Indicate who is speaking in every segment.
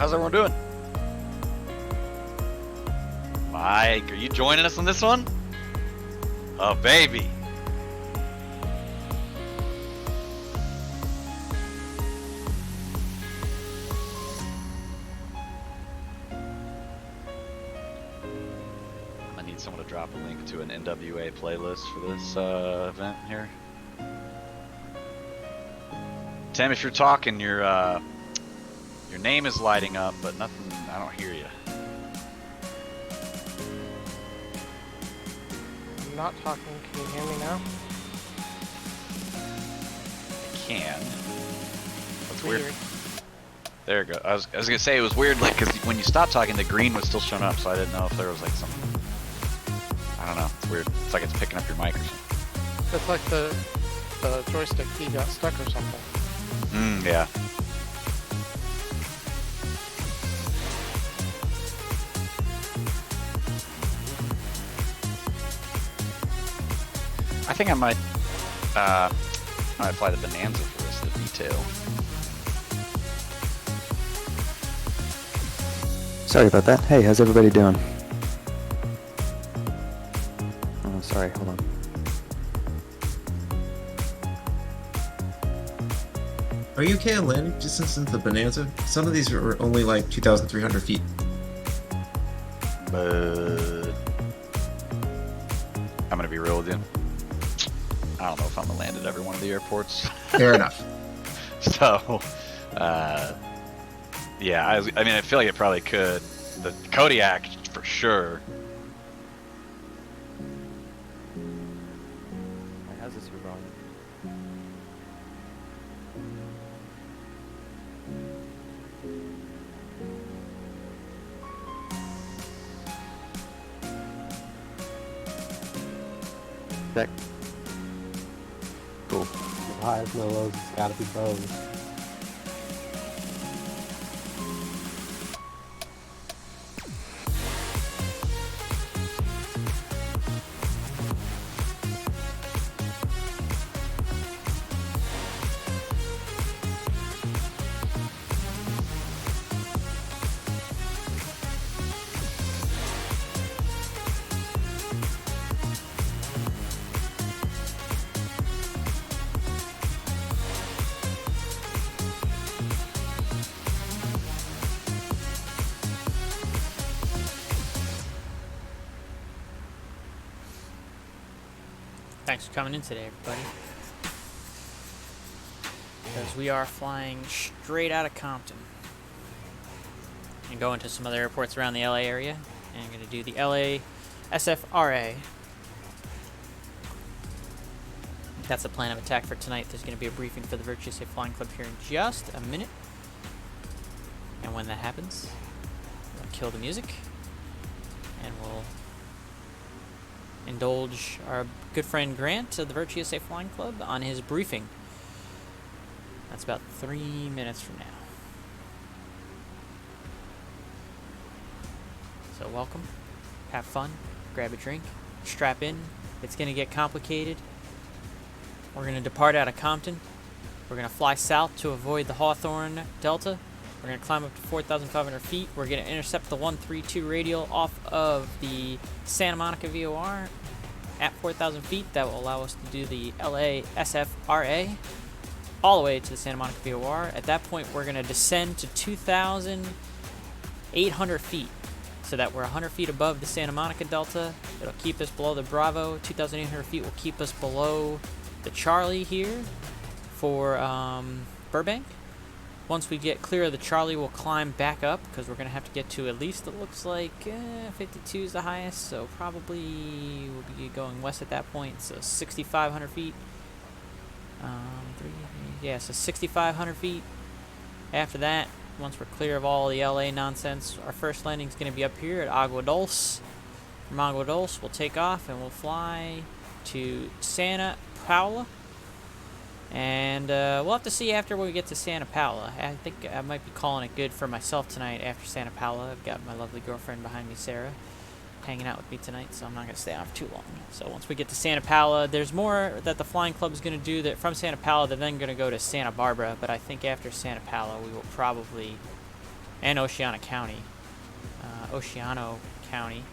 Speaker 1: How's everyone doing? Mike, are you joining us on this one? Oh, baby. I need someone to drop a link to an NWA playlist for this event here. Tim, if you're talking, your name is lighting up, but nothing. I don't hear you.
Speaker 2: I'm not talking. Can you hear me now?
Speaker 1: I can. That's weird. There you go. I was gonna say it was weird, like, because when you stopped talking, the green was still showing up, so I didn't know if there was like some. I don't know. It's weird. It's like it's picking up your mic or something.
Speaker 2: It's like the joystick key got stuck or something.
Speaker 1: Yeah. I think I might fly the Bonanza for this, the detail.
Speaker 3: Sorry about that. Hey, how's everybody doing? Oh, sorry, hold on.
Speaker 4: Are you okay on landing distance into the Bonanza? Some of these are only like 2,300 feet.
Speaker 1: But I'm gonna be real with you. I don't know if I'm gonna land at every one of the airports.
Speaker 4: Fair enough.
Speaker 1: So, yeah, I mean, I feel like it probably could. The Kodiak, for sure.
Speaker 3: How's this going? Check. Cool.
Speaker 5: The highest, no lows, it's gotta be both.
Speaker 6: Thanks for coming in today, everybody. Because we are flying straight out of Compton and going to some other airports around the LA area. And I'm going to do the LA SFRA. That's the plan of attack for tonight. There's going to be a briefing for the Virtuous Safe Flying Club here in just a minute. And when that happens, we'll kill the music and we'll indulge our good friend Grant of the Virtuous Safe Flying Club on his briefing. That's about 3 minutes from now. So welcome, have fun, grab a drink, strap in. It's going to get complicated. We're going to depart out of Compton. We're going to fly south to avoid the Hawthorne Delta. We're going to climb up to 4,500 feet. We're going to intercept the 132 radial off of the Santa Monica VOR at 4,000 feet. That will allow us to do the LA SFRA all the way to the Santa Monica VOR. At that point, we're going to descend to 2,800 feet so that we're 100 feet above the Santa Monica Delta. It'll keep us below the Bravo. 2,800 feet will keep us below the Charlie here for Burbank. Once we get clear of the Charlie, we'll climb back up because we're going to have to get to at least, it looks like 52 is the highest, so probably we'll be going west at that point, so 6,500 feet. So 6,500 feet. After that, once we're clear of all the LA nonsense, our first landing is going to be up here at Agua Dulce. From Agua Dulce, we'll take off and we'll fly to Santa Paula. And we'll have to see after we get to Santa Paula. I think I might be calling it good for myself tonight after Santa Paula. I've got my lovely girlfriend behind me, Sarah, hanging out with me tonight, so I'm not going to stay on for too long. So once we get to Santa Paula, there's more that the flying club is going to do that from Santa Paula. They're then going to go to Santa Barbara, but I think after Santa Paula we will probably and Oceano County. Oceano County.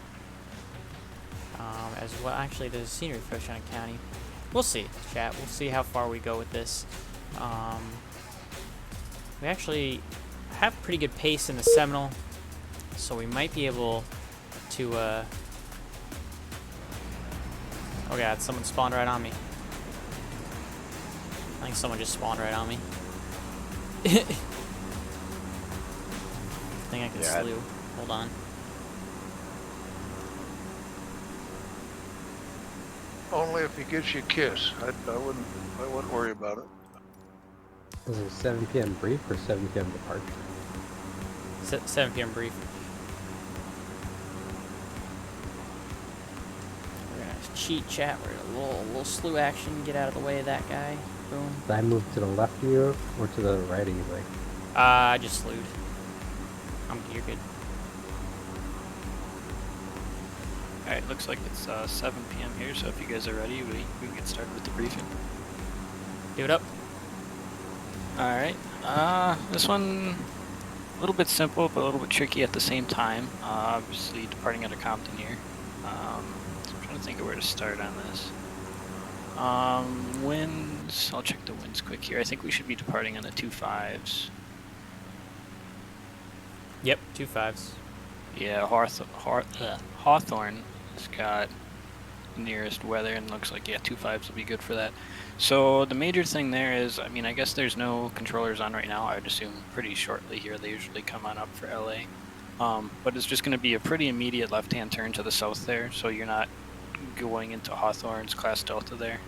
Speaker 6: As well. Actually, there's a scenery for Oceano County. We'll see, chat. We'll see how far we go with this. We actually have pretty good pace in the Seminole, so we might be able to. Oh god, someone spawned right on me. I think someone just spawned right on me. I think I can slew. Hold on.
Speaker 7: Only if he gives you a kiss. I wouldn't worry about it.
Speaker 5: Was it 7 p.m. brief or 7 p.m. departure?
Speaker 6: 7 p.m. brief. We're gonna cheat chat. We're gonna little slew action. Get out of the way of that guy. Boom.
Speaker 5: Did I move to the left of you or to the right of you? Like,
Speaker 6: I just slewed. You're good.
Speaker 8: Alright, looks like it's 7 p.m. here, so if you guys are ready, we can get started with the briefing.
Speaker 6: Do it up.
Speaker 8: Alright, this one a little bit simple, but a little bit tricky at the same time. Obviously, departing out of Compton here. So I'm trying to think of where to start on this. Winds, I'll check the winds quick here. I think we should be departing on the 2.5s.
Speaker 6: Yep, 2.5s.
Speaker 8: Yeah, Hawthorne has got nearest weather and looks like, yeah, 2.5s will be good for that. So the major thing there is, I mean, I guess there's no controllers on right now. I would assume pretty shortly here. They usually come on up for LA. But it's just going to be a pretty immediate left-hand turn to the south there, so you're not going into Hawthorne's Class Delta there.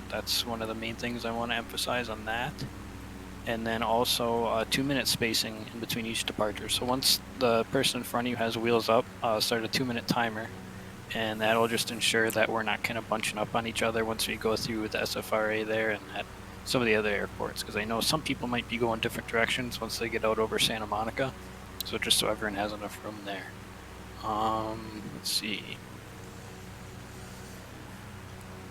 Speaker 8: That's one of the main things I want to emphasize on that. And then also 2-minute spacing in between each departure. So once the person in front of you has wheels up, start a 2-minute timer, and that'll just ensure that we're not kind of bunching up on each other once we go through with the SFRA there and at some of the other airports, because I know some people might be going different directions once they get out over Santa Monica. So just so everyone has enough room there. Let's see.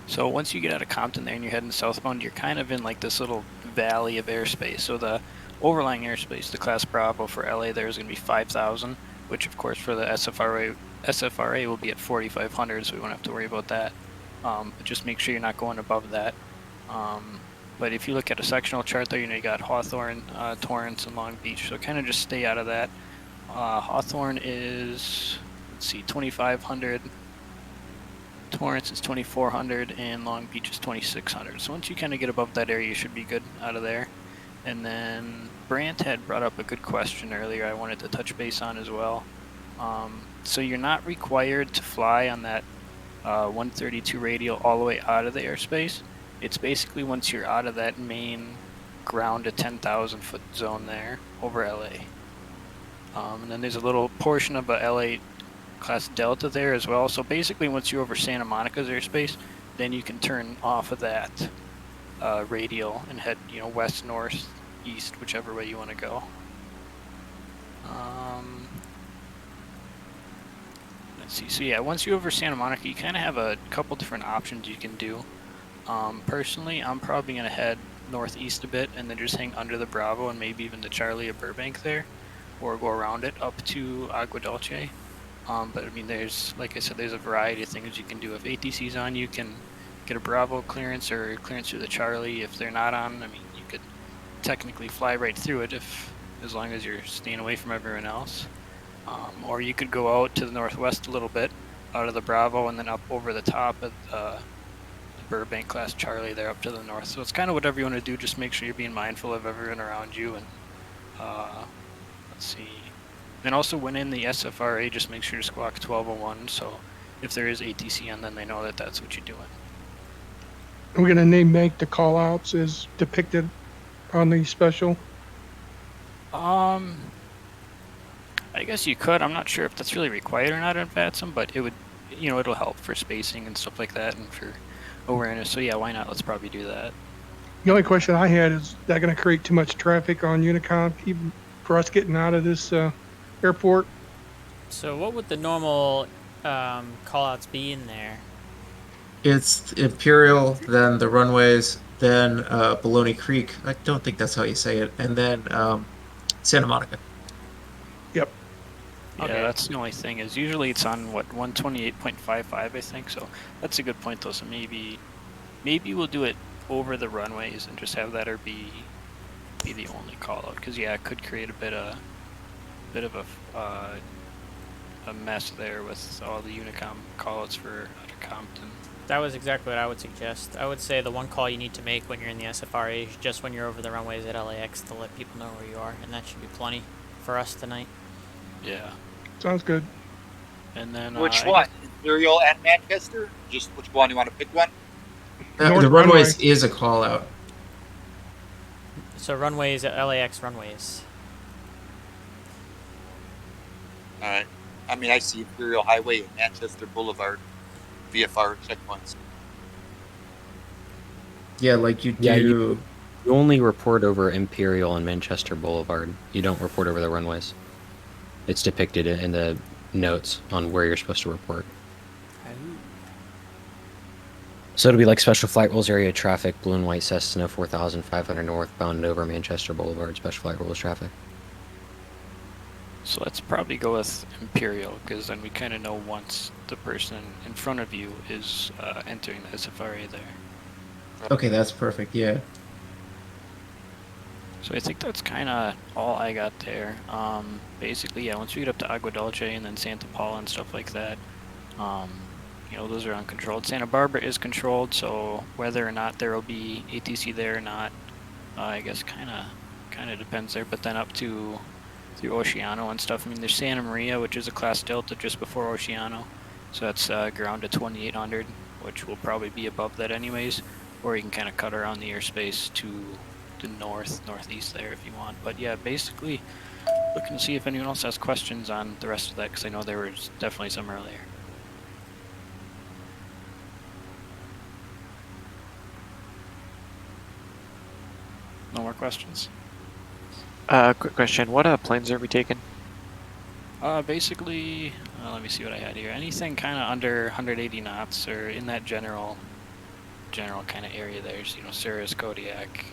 Speaker 8: So once you get out of Compton there and you're heading southbound, you're kind of in like this little valley of airspace. So the overlying airspace, the Class Bravo for LA there is going to be 5,000, which of course for the SFRA will be at 4,500, so we won't have to worry about that. But just make sure you're not going above that. But if you look at a sectional chart there, you know, you got Hawthorne, Torrance, and Long Beach, so kind of just stay out of that. Hawthorne is, let's see, 2,500. Torrance is 2,400 and Long Beach is 2,600. So once you kind of get above that area, you should be good out of there. And then Brant had brought up a good question earlier I wanted to touch base on as well. So you're not required to fly on that 132 radial all the way out of the airspace. It's basically once you're out of that main ground to 10,000 foot zone there over LA. And then there's a little portion of a LA Class Delta there as well. So basically once you're over Santa Monica's airspace, then you can turn off of that radial and head, you know, west, north, east, whichever way you want to go. Let's see. So yeah, once you're over Santa Monica, you kind of have a couple different options you can do. Personally, I'm probably going to head northeast a bit and then just hang under the Bravo and maybe even the Charlie at Burbank there, or go around it up to Agua Dulce. But I mean, there's, like I said, there's a variety of things you can do. If ATC's on, you can get a Bravo clearance or clearance through the Charlie. If they're not on, I mean, you could technically fly right through it as long as you're staying away from everyone else. Or you could go out to the northwest a little bit, out of the Bravo, and then up over the top of the Burbank Class Charlie there up to the north. So it's kind of whatever you want to do. Just make sure you're being mindful of everyone around you. And let's see. And also when in the SFRA, just make sure to squawk 1201, so if there is ATC on, then they know that that's what you're doing.
Speaker 9: We're going to make the call-outs as depicted on the special?
Speaker 8: I guess you could. I'm not sure if that's really required or not in VATSIM, but it would, you know, it'll help for spacing and stuff like that and for awareness. So yeah, why not? Let's probably do that.
Speaker 9: The only question I had is that going to create too much traffic on Unicom even for us getting out of this airport?
Speaker 6: So what would the normal call-outs be in there?
Speaker 4: It's Imperial, then the runways, then Baloney Creek. I don't think that's how you say it. And then Santa Monica.
Speaker 8: Yeah,
Speaker 6: Okay.
Speaker 8: that's the only thing is usually it's on what 128.55 I think. So that's a good point though. So maybe we'll do it over the runways and just have that or be the only call out because yeah, it could create a bit of a mess there with all the Unicom call outs for Outta Compton.
Speaker 6: That was exactly what I would suggest. I would say the one call you need to make when you're in the SFRA is just when you're over the runways at LAX to let people know where you are, and that should be plenty for us tonight.
Speaker 8: Yeah.
Speaker 9: Sounds good.
Speaker 8: And then
Speaker 10: Which
Speaker 8: I
Speaker 10: one?
Speaker 8: guess-
Speaker 10: Imperial and Manchester? Just which one? You want to pick one?
Speaker 9: North
Speaker 4: the runways
Speaker 9: runway.
Speaker 4: is a call out.
Speaker 6: So runways at LAX runways.
Speaker 10: All right. I mean, I see Imperial Highway and Manchester Boulevard, VFR checkpoints.
Speaker 4: Yeah, like you do.
Speaker 3: Yeah, you only report over Imperial and Manchester Boulevard. You don't report over the runways. It's depicted in the notes on where you're supposed to report. So it'll be like special flight rules area traffic, blue and white Cessna 4500 northbound over Manchester Boulevard, special flight rules traffic.
Speaker 8: So let's probably go with Imperial because then we kind of know once the person in front of you is entering the SFRA there.
Speaker 4: Okay, that's perfect. Yeah.
Speaker 8: So I think that's kind of all I got there. Basically, yeah, once we get up to Agua Dulce and then Santa Paula and stuff like that, you know, those are uncontrolled. Santa Barbara is controlled, so whether or not there will be ATC there or not, I guess kind of depends there. But then up to through Oceano and stuff. I mean, there's Santa Maria, which is a class Delta just before Oceano, so that's ground to 2800, which will probably be above that anyways. Or you can kind of cut around the airspace to the northeast there if you want. But yeah, basically looking to see if anyone else has questions on the rest of that because I know there was definitely some earlier. No more questions?
Speaker 11: Quick question. What planes are we taking?
Speaker 8: Basically, let me see what I had here. Anything kind of under 180 knots or in that general kind of area there. So, you know, Cirrus, Kodiak,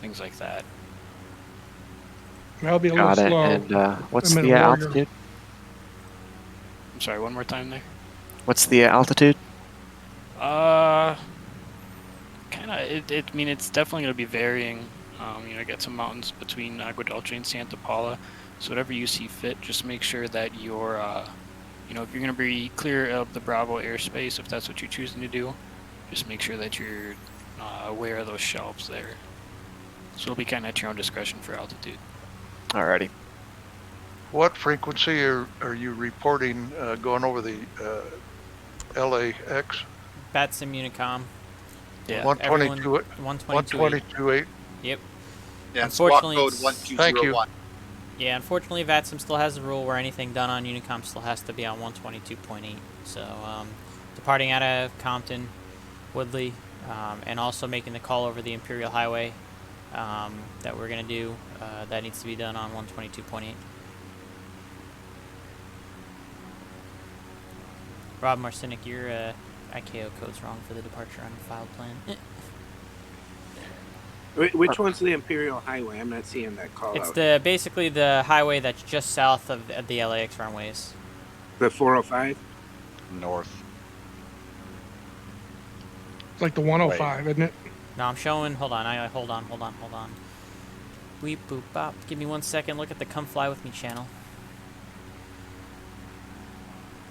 Speaker 8: things like that.
Speaker 9: That'll be a
Speaker 11: Got
Speaker 9: little
Speaker 11: it.
Speaker 9: slow.
Speaker 11: And what's
Speaker 9: I'm in
Speaker 11: the
Speaker 9: a warrior.
Speaker 11: altitude?
Speaker 8: I'm sorry, one more time there.
Speaker 11: What's the altitude?
Speaker 8: Kind of. I mean, it's definitely going to be varying. You know, I got some mountains between Agua Dulce and Santa Paula. So whatever you see fit, just make sure that you're, you know, if you're going to be clear of the Bravo airspace, if that's what you're choosing to do, just make sure that you're aware of those shelves there. So it'll be kind of at your own discretion for altitude.
Speaker 11: Alrighty.
Speaker 7: What frequency are you reporting going over the LAX?
Speaker 6: VATSIM Unicom.
Speaker 8: Yeah.
Speaker 7: 122.
Speaker 6: 122.8.
Speaker 7: 122.8.
Speaker 6: Yep.
Speaker 10: Yeah, squawk
Speaker 6: Unfortunately,
Speaker 10: code
Speaker 6: it's-
Speaker 10: 1201.
Speaker 6: Yeah, unfortunately, VATSIM still has the rule where anything done on Unicom still has to be on 122.8. So, departing out of Compton, Woodley, and also making the call over the Imperial Highway that we're going to do, that needs to be done on 122.8. Rob Marcinic, your ICAO code's wrong for the departure on your file plan.
Speaker 12: Which one's the Imperial Highway? I'm not seeing that call
Speaker 6: It's
Speaker 12: out.
Speaker 6: basically the highway that's just south of the LAX runways.
Speaker 12: The 405?
Speaker 1: North.
Speaker 9: It's like the 105, isn't it?
Speaker 6: No, I'm showing. Hold on. Hold on. Weep boop bop. Give me 1 second. Look at the Come Fly With Me channel.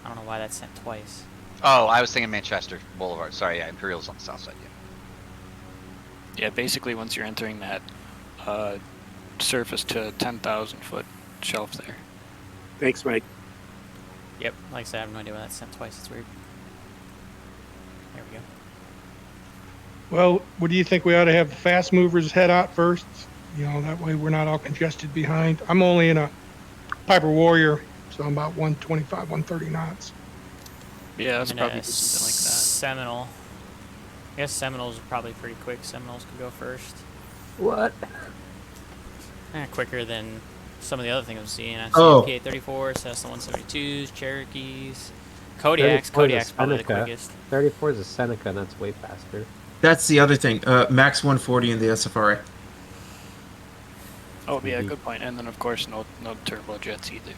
Speaker 6: I don't know why that's sent twice.
Speaker 1: Oh, I was thinking Manchester Boulevard. Sorry, yeah, Imperial's on the south side, yeah.
Speaker 8: Yeah, basically once you're entering that surface to 10,000 foot shelf there.
Speaker 12: Thanks, Mike.
Speaker 6: Yep. Like I said, I have no idea why that's sent twice. It's weird. There we go.
Speaker 9: Well, what do you think we ought to have the fast movers head out first? You know, that way we're not all congested behind. I'm only in a Piper Warrior, so I'm about 125, 130 knots.
Speaker 8: Yeah, that's
Speaker 6: And,
Speaker 8: probably something like that.
Speaker 6: Seminole. I guess Seminoles are probably pretty quick. Seminoles could go first.
Speaker 5: What?
Speaker 6: Quicker than some of the other things I'm seeing. I've
Speaker 4: Oh.
Speaker 6: seen PA44, Cessna 172s, Cherokees, Kodiaks. Kodiak's probably the quickest.
Speaker 5: 34 is a Seneca, and that's way faster.
Speaker 4: That's the other thing. Max 140 in the SFRA.
Speaker 8: Oh, yeah, good point. And then, of course, no turbojets either.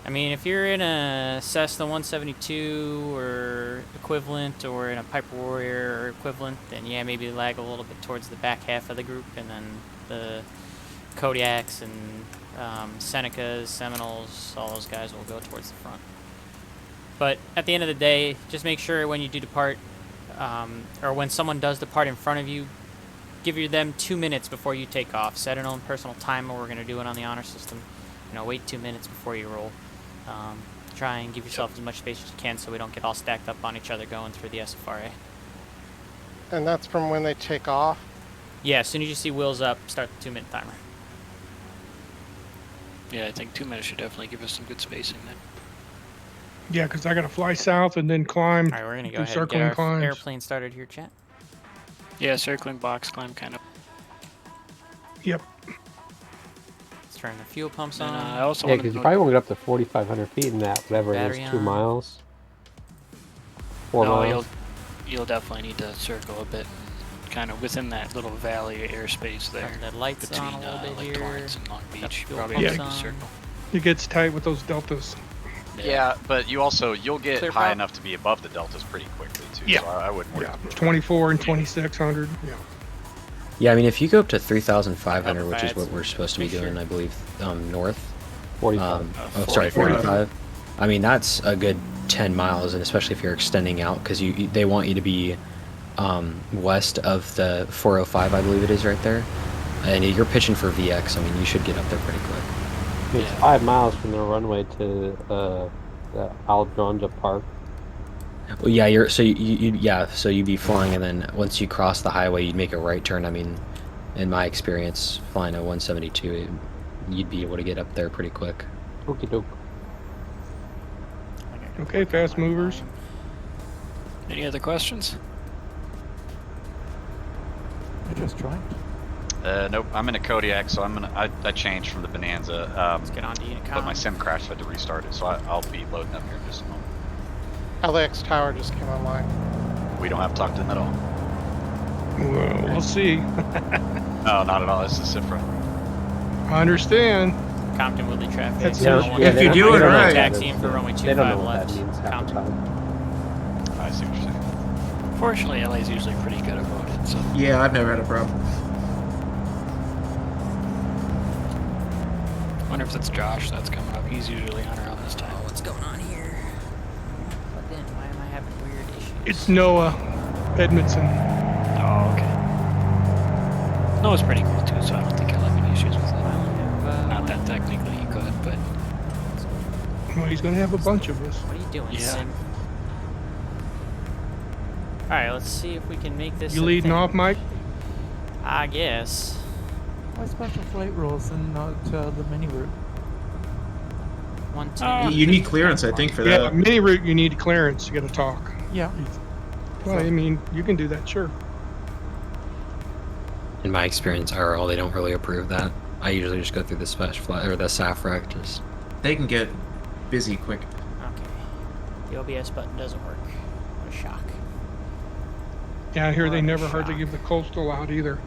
Speaker 6: I mean, if you're in a Cessna 172 or equivalent, or in a Piper Warrior or equivalent, then yeah, maybe lag a little bit towards the back half of the group, and then the Kodiaks and Senecas, Seminoles, all those guys will go towards the front. But at the end of the day, just make sure when you do depart, or when someone does depart in front of you, give them 2 minutes before you take off. Set an own personal timer. We're going to do it on the honor system. Wait 2 minutes before you roll. Try and give yourself as much space as you can so we don't get all stacked up on each other going through the SFRA.
Speaker 2: And that's from when they take off?
Speaker 6: Yeah, as soon as you see wheels up, start the 2-minute timer.
Speaker 8: Yeah, I think 2 minutes should definitely give us some good spacing then.
Speaker 9: Yeah, because I got to fly south and then climb.
Speaker 6: All right, we're going to go ahead and
Speaker 9: circling
Speaker 6: get our
Speaker 9: climbs.
Speaker 6: airplane started here, chat.
Speaker 8: Yeah, circling box climb kind of.
Speaker 9: Yep.
Speaker 6: Let's turn the fuel pumps
Speaker 8: And,
Speaker 6: on.
Speaker 8: I also
Speaker 5: Yeah,
Speaker 8: wanted
Speaker 5: because
Speaker 8: to
Speaker 5: you
Speaker 8: note-
Speaker 5: probably won't get up to 4,500 feet in that, whatever it
Speaker 6: Battery
Speaker 5: is, 2
Speaker 6: on.
Speaker 5: miles. 4
Speaker 8: No,
Speaker 5: miles.
Speaker 8: you'll definitely need to circle a bit, kind of within that little valley airspace there.
Speaker 6: Turn the lights
Speaker 8: between
Speaker 6: on a little bit
Speaker 8: like
Speaker 6: here.
Speaker 8: Torrance and Long
Speaker 6: Got
Speaker 8: Beach.
Speaker 6: fuel
Speaker 8: Probably
Speaker 6: pumps
Speaker 8: have to
Speaker 6: on.
Speaker 8: circle.
Speaker 9: It gets tight with those deltas.
Speaker 1: Yeah, but you'll get
Speaker 6: Clear
Speaker 1: high
Speaker 6: prop.
Speaker 1: enough to be above the deltas pretty quickly too.
Speaker 9: Yeah.
Speaker 1: So I wouldn't worry.
Speaker 9: Yeah,
Speaker 1: about it.
Speaker 9: 24 and 2,600. Yeah.
Speaker 3: Yeah, I mean, if you go up to 3,500, which is
Speaker 6: Elder
Speaker 3: what
Speaker 6: Pads,
Speaker 3: we're supposed to be
Speaker 6: make sure.
Speaker 3: doing, I believe, north.
Speaker 5: 45.
Speaker 3: Oh, sorry,
Speaker 9: 45.
Speaker 3: 45. I mean, that's a good 10 miles, and especially if you're extending out, because they want you to be west of the 405, I believe it is right there. And you're pitching for VX. I mean, you should get up there pretty quick.
Speaker 5: It's 5 miles from the runway to the Aldronja Park.
Speaker 3: Well, yeah, so you'd be flying, and then once you cross the highway, you'd make a right turn. I mean, in my experience, flying a 172, you'd be able to get up there pretty quick.
Speaker 5: Okie doke.
Speaker 9: Okay, fast movers.
Speaker 8: Any other questions?
Speaker 1: Nope. I'm in a Kodiak, so I changed from the Bonanza.
Speaker 6: Let's get on to Unicom.
Speaker 1: But my sim crashed, so I had to restart it. So I'll be loading up here in just a moment.
Speaker 2: LAX Tower just came online.
Speaker 1: We don't have to talk to them at all.
Speaker 9: Well, we'll see.
Speaker 1: No, not at all. This is SFRA.
Speaker 9: I understand.
Speaker 6: Compton Woodley traffic.
Speaker 9: That's
Speaker 5: Yeah,
Speaker 9: it.
Speaker 4: If you do it right.
Speaker 6: Taxiing for runway
Speaker 5: They don't know
Speaker 6: 25
Speaker 5: what
Speaker 6: left.
Speaker 5: that means half the
Speaker 6: Compton.
Speaker 5: time.
Speaker 1: I see what you're saying.
Speaker 8: Fortunately, LA's usually pretty good about it. So
Speaker 4: Yeah, I've never had a problem.
Speaker 8: wonder if that's Josh that's coming up. He's usually on around this time.
Speaker 6: What's going on here? Plugged in. Why am I having weird issues?
Speaker 9: It's Noah Edmondson.
Speaker 8: Oh, okay. No, it's pretty cool too, so I don't think I'll have any issues with it.
Speaker 6: I only have,
Speaker 8: Not that technically you could, but
Speaker 9: Well, he's going to have a bunch of us.
Speaker 6: What are you doing,
Speaker 8: Yeah.
Speaker 6: Sim? Alright, let's see if we can make this
Speaker 9: You
Speaker 6: a
Speaker 9: leading
Speaker 6: thing.
Speaker 9: off, Mike?
Speaker 6: I guess.
Speaker 13: Why special flight rules and not the mini route?
Speaker 6: 110.
Speaker 4: You need clearance, I think, for
Speaker 9: Yeah,
Speaker 4: that.
Speaker 9: mini route, you need clearance. You got to talk.
Speaker 13: Yeah.
Speaker 9: Well, I mean, you can do that, sure.
Speaker 3: In my experience, RL, they don't really approve that. I usually just go through the special flight or the SFRA. Just
Speaker 4: They can get busy quick.
Speaker 6: Okay. The OBS button doesn't work. What a shock.
Speaker 9: Yeah, I hear they
Speaker 6: What a
Speaker 9: never hardly
Speaker 6: shock.
Speaker 9: give the coastal out either.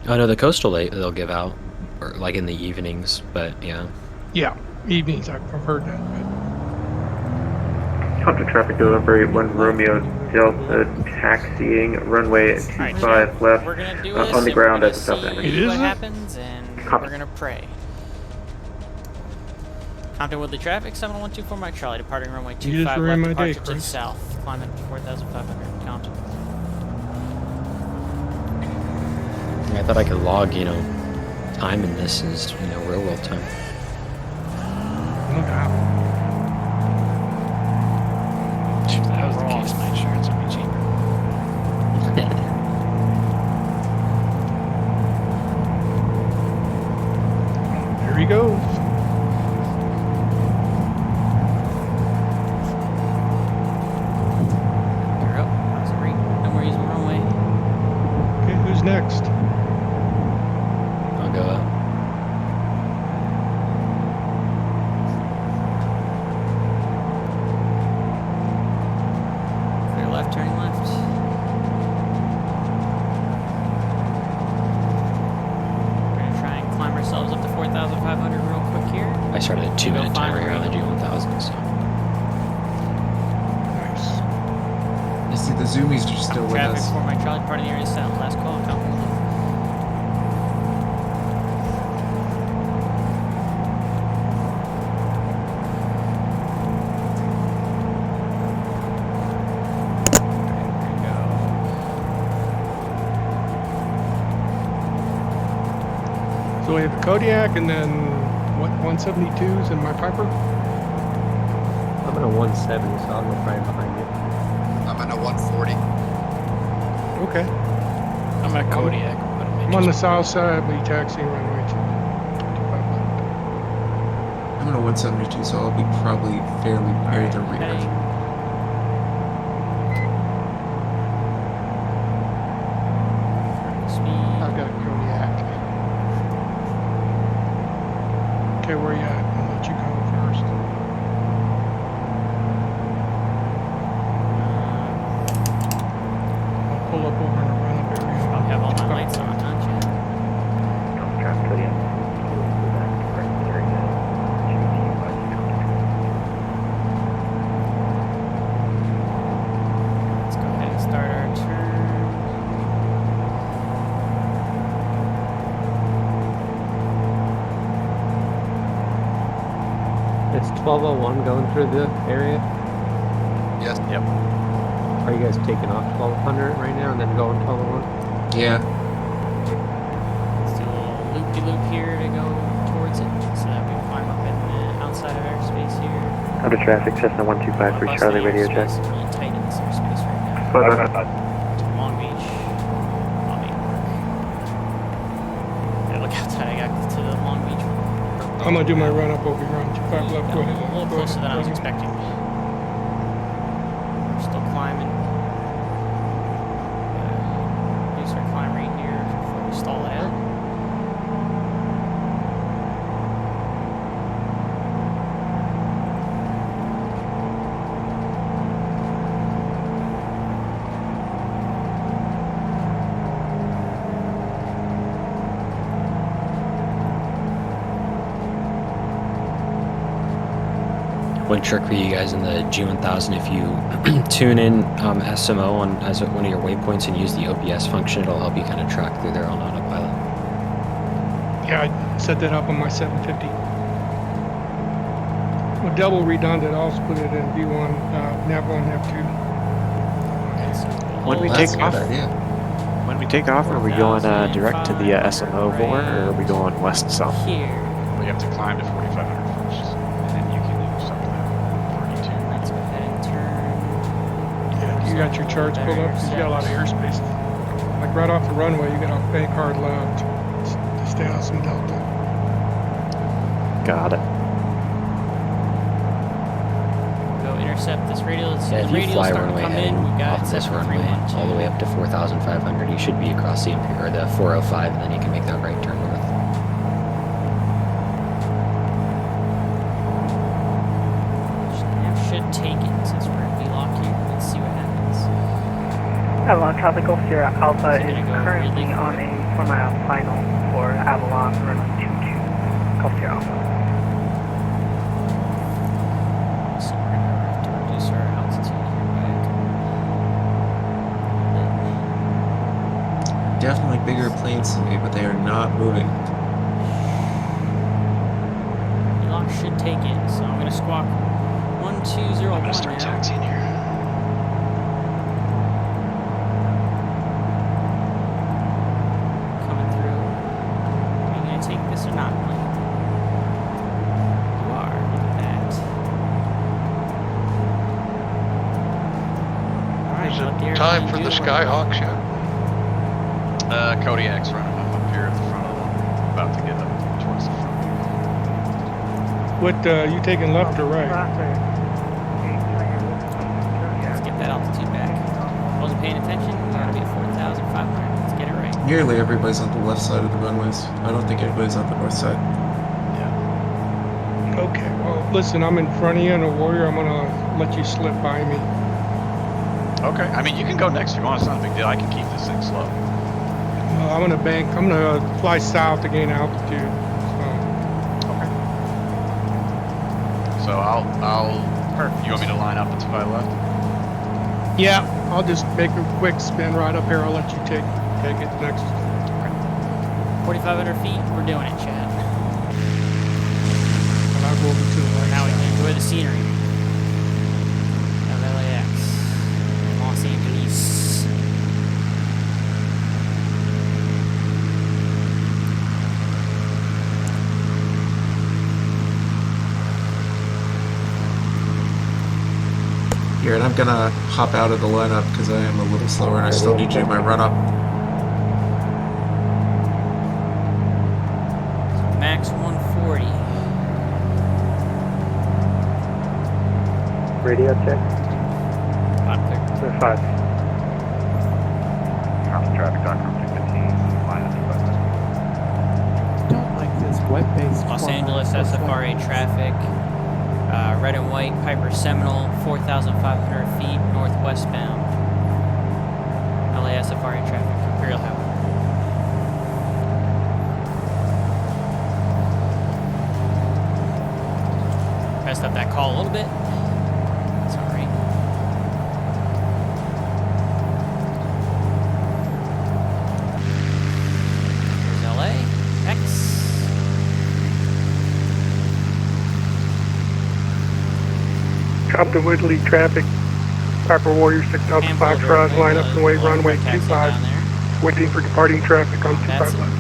Speaker 3: oh no, the coastal they'll give out, or like in the evenings. But yeah,
Speaker 9: Yeah, evenings, I've heard that.
Speaker 11: Compton traffic delivery 1 Romeo Delta taxiing runway
Speaker 6: Alright,
Speaker 11: 25 left
Speaker 6: we're gonna do
Speaker 11: on
Speaker 6: this
Speaker 11: the
Speaker 6: and
Speaker 11: ground
Speaker 6: we're
Speaker 11: at the
Speaker 6: gonna
Speaker 11: south end.
Speaker 6: see
Speaker 9: It is
Speaker 6: what
Speaker 9: it?
Speaker 6: happens, and
Speaker 11: Copy.
Speaker 6: we're gonna pray. Compton Woodley traffic, 7124 Mike Charlie, departing runway
Speaker 9: You just
Speaker 6: 25
Speaker 9: ruined
Speaker 6: left,
Speaker 9: my day,
Speaker 6: departure to the
Speaker 9: Chris.
Speaker 6: south, climbing to 4,500, Compton.
Speaker 3: I thought I could log, time in this as real world time.
Speaker 9: No doubt.
Speaker 8: if that was the case, my insurance would be cheaper.
Speaker 9: Here he goes.
Speaker 6: You're up. How's it rate? No more using the runway.
Speaker 9: Okay, who's next?
Speaker 3: I'll go up.
Speaker 6: Clear left, turning left. We're gonna try and climb ourselves up to 4,500 real quick here.
Speaker 3: I started a 2-minute timer here on the G1000, so.
Speaker 4: You see, the zoomies are still with
Speaker 6: Traffic
Speaker 4: us.
Speaker 6: for my Charlie Party area south. Last call, Compton Woodley.
Speaker 9: So we have the Kodiak and then what 172s and my Piper.
Speaker 5: I'm in a 170, so I'll go right behind you.
Speaker 10: I'm in a 140.
Speaker 9: Okay.
Speaker 8: I'm at Kodiak.
Speaker 9: I'm on the south side. I'll be taxiing runway 25 left.
Speaker 4: I'm in a 172, so I'll be probably fairly near the rear.
Speaker 2: I've got a Kodiak.
Speaker 9: Okay, where you at? I'll let you go first. I'll pull up over in a run-up area.
Speaker 6: I'll have all my lights on, don't you? Let's go ahead and start our turn.
Speaker 5: It's 1201 going through the area.
Speaker 10: Yes.
Speaker 1: Yep.
Speaker 5: Are you guys taking off 1200 right now and then going 1201?
Speaker 4: Yeah.
Speaker 6: Let's do a little loop-de-loop here to go towards it so that we climb up in the outside of airspace here.
Speaker 11: Under traffic, Cessna 1253, Charlie, radio check.
Speaker 6: It's really tight in this airspace right now. To Long Beach. I'll make it work. Yeah, look how tight I got to the Long Beach.
Speaker 9: I'm gonna do my run-up over here on 25 left.
Speaker 6: Got
Speaker 9: Go
Speaker 6: a
Speaker 9: ahead.
Speaker 6: little
Speaker 9: Go
Speaker 6: closer
Speaker 9: ahead.
Speaker 6: than I was expecting. We're still climbing. Reduce our climb rate here before we stall it out.
Speaker 3: One trick for you guys in the G1000, if you tune in SMO on as one of your waypoints and use the OBS function, it'll help you kind of track through there on autopilot.
Speaker 9: Yeah, I set that up on my 750. Well, double redundant. I'll split it in V1, Nav1, Nav2.
Speaker 14: When we
Speaker 4: Well,
Speaker 14: take
Speaker 4: that's a
Speaker 14: off,
Speaker 4: good idea.
Speaker 14: when we take off, are we going direct to the SMO vor, or are we going west south?
Speaker 6: Here.
Speaker 1: We have to climb to 4,500 first, and then you can use up to that 42.
Speaker 6: Let's go ahead and turn.
Speaker 9: Yeah, you got your charts pulled up. 'Cause you got a lot of airspace. Like right off the runway, you got a bank hard left to stay out some delta.
Speaker 14: Got it.
Speaker 6: Go intercept this radial. As soon
Speaker 3: Yeah,
Speaker 6: as
Speaker 3: if you
Speaker 6: radial
Speaker 3: fly
Speaker 6: start to
Speaker 3: runway
Speaker 6: come
Speaker 3: heading
Speaker 6: in, we've got
Speaker 3: off this runway
Speaker 6: 7.312.
Speaker 3: all the way up to 4,500, you should be across the or the 405, and then you can make that right turn north.
Speaker 6: Nav should take it since we're in VLOC here. Let's see what happens.
Speaker 15: Avalon Tropical Sierra Alpha
Speaker 6: Is it
Speaker 15: is
Speaker 6: gonna go
Speaker 15: currently
Speaker 6: really
Speaker 15: on a 4-mile final for Avalon runway 22, Gulf Sierra Alpha.
Speaker 6: So we're gonna have to reduce our altitude here back.
Speaker 4: Definitely bigger planes than me, but they are not moving.
Speaker 6: VLOC should take it, so I'm gonna squawk 1201
Speaker 1: I'm gonna start
Speaker 6: now.
Speaker 1: taxiing here.
Speaker 6: Coming through. Are you gonna take this or not, Mike? You are. Look at that. Alright,
Speaker 7: Is
Speaker 6: let the
Speaker 7: it time
Speaker 6: airplane
Speaker 7: for
Speaker 6: do
Speaker 7: the
Speaker 6: work.
Speaker 7: Skyhawks yet?
Speaker 1: Kodiak's running up here at the front of them. About to get up towards the front.
Speaker 9: What, you taking left or right?
Speaker 6: Let's get that altitude back. Wasn't paying attention. We gotta be at 4,500. Let's get it right.
Speaker 4: Nearly everybody's on the left side of the runways. I don't think anybody's on the north side.
Speaker 9: Okay, well, listen, I'm in front of you in a Warrior. I'm gonna let you slip by me.
Speaker 1: Okay. I mean, you can go next if you want. It's not a big deal. I can keep this thing slow.
Speaker 9: I'm gonna fly south to gain altitude. So.
Speaker 1: Okay. So Perfect. You want me to line up at 25 left?
Speaker 9: Yeah, I'll just make a quick spin right up here. I'll let you take it next.
Speaker 6: 4,500 feet. We're doing it, Chad.
Speaker 9: And I'll go over to the right
Speaker 6: Now we
Speaker 9: side.
Speaker 6: can enjoy the scenery of LAX and Los Angeles.
Speaker 4: Here, and I'm gonna hop out of the lineup because I am a little slower and I still need to do my run up.
Speaker 6: Max 140.
Speaker 11: Radio check.
Speaker 6: Not clear.
Speaker 11: 5.
Speaker 16: Compton traffic on Compton 15, line up
Speaker 13: Don't like this web-based
Speaker 6: Los
Speaker 13: format
Speaker 6: Angeles
Speaker 13: for
Speaker 6: SFRA
Speaker 13: flight.
Speaker 6: traffic. Red and white Piper Seminole, 4,500 feet northwestbound. LA SFRA traffic, Imperial Highway. Messed up that call a little bit. Sorry. Here's LA. X.
Speaker 17: Compton Woodley traffic. Piper Warrior 6 Delta Foxtrot, line up and wait runway 25. Waiting for departing traffic on 25 left.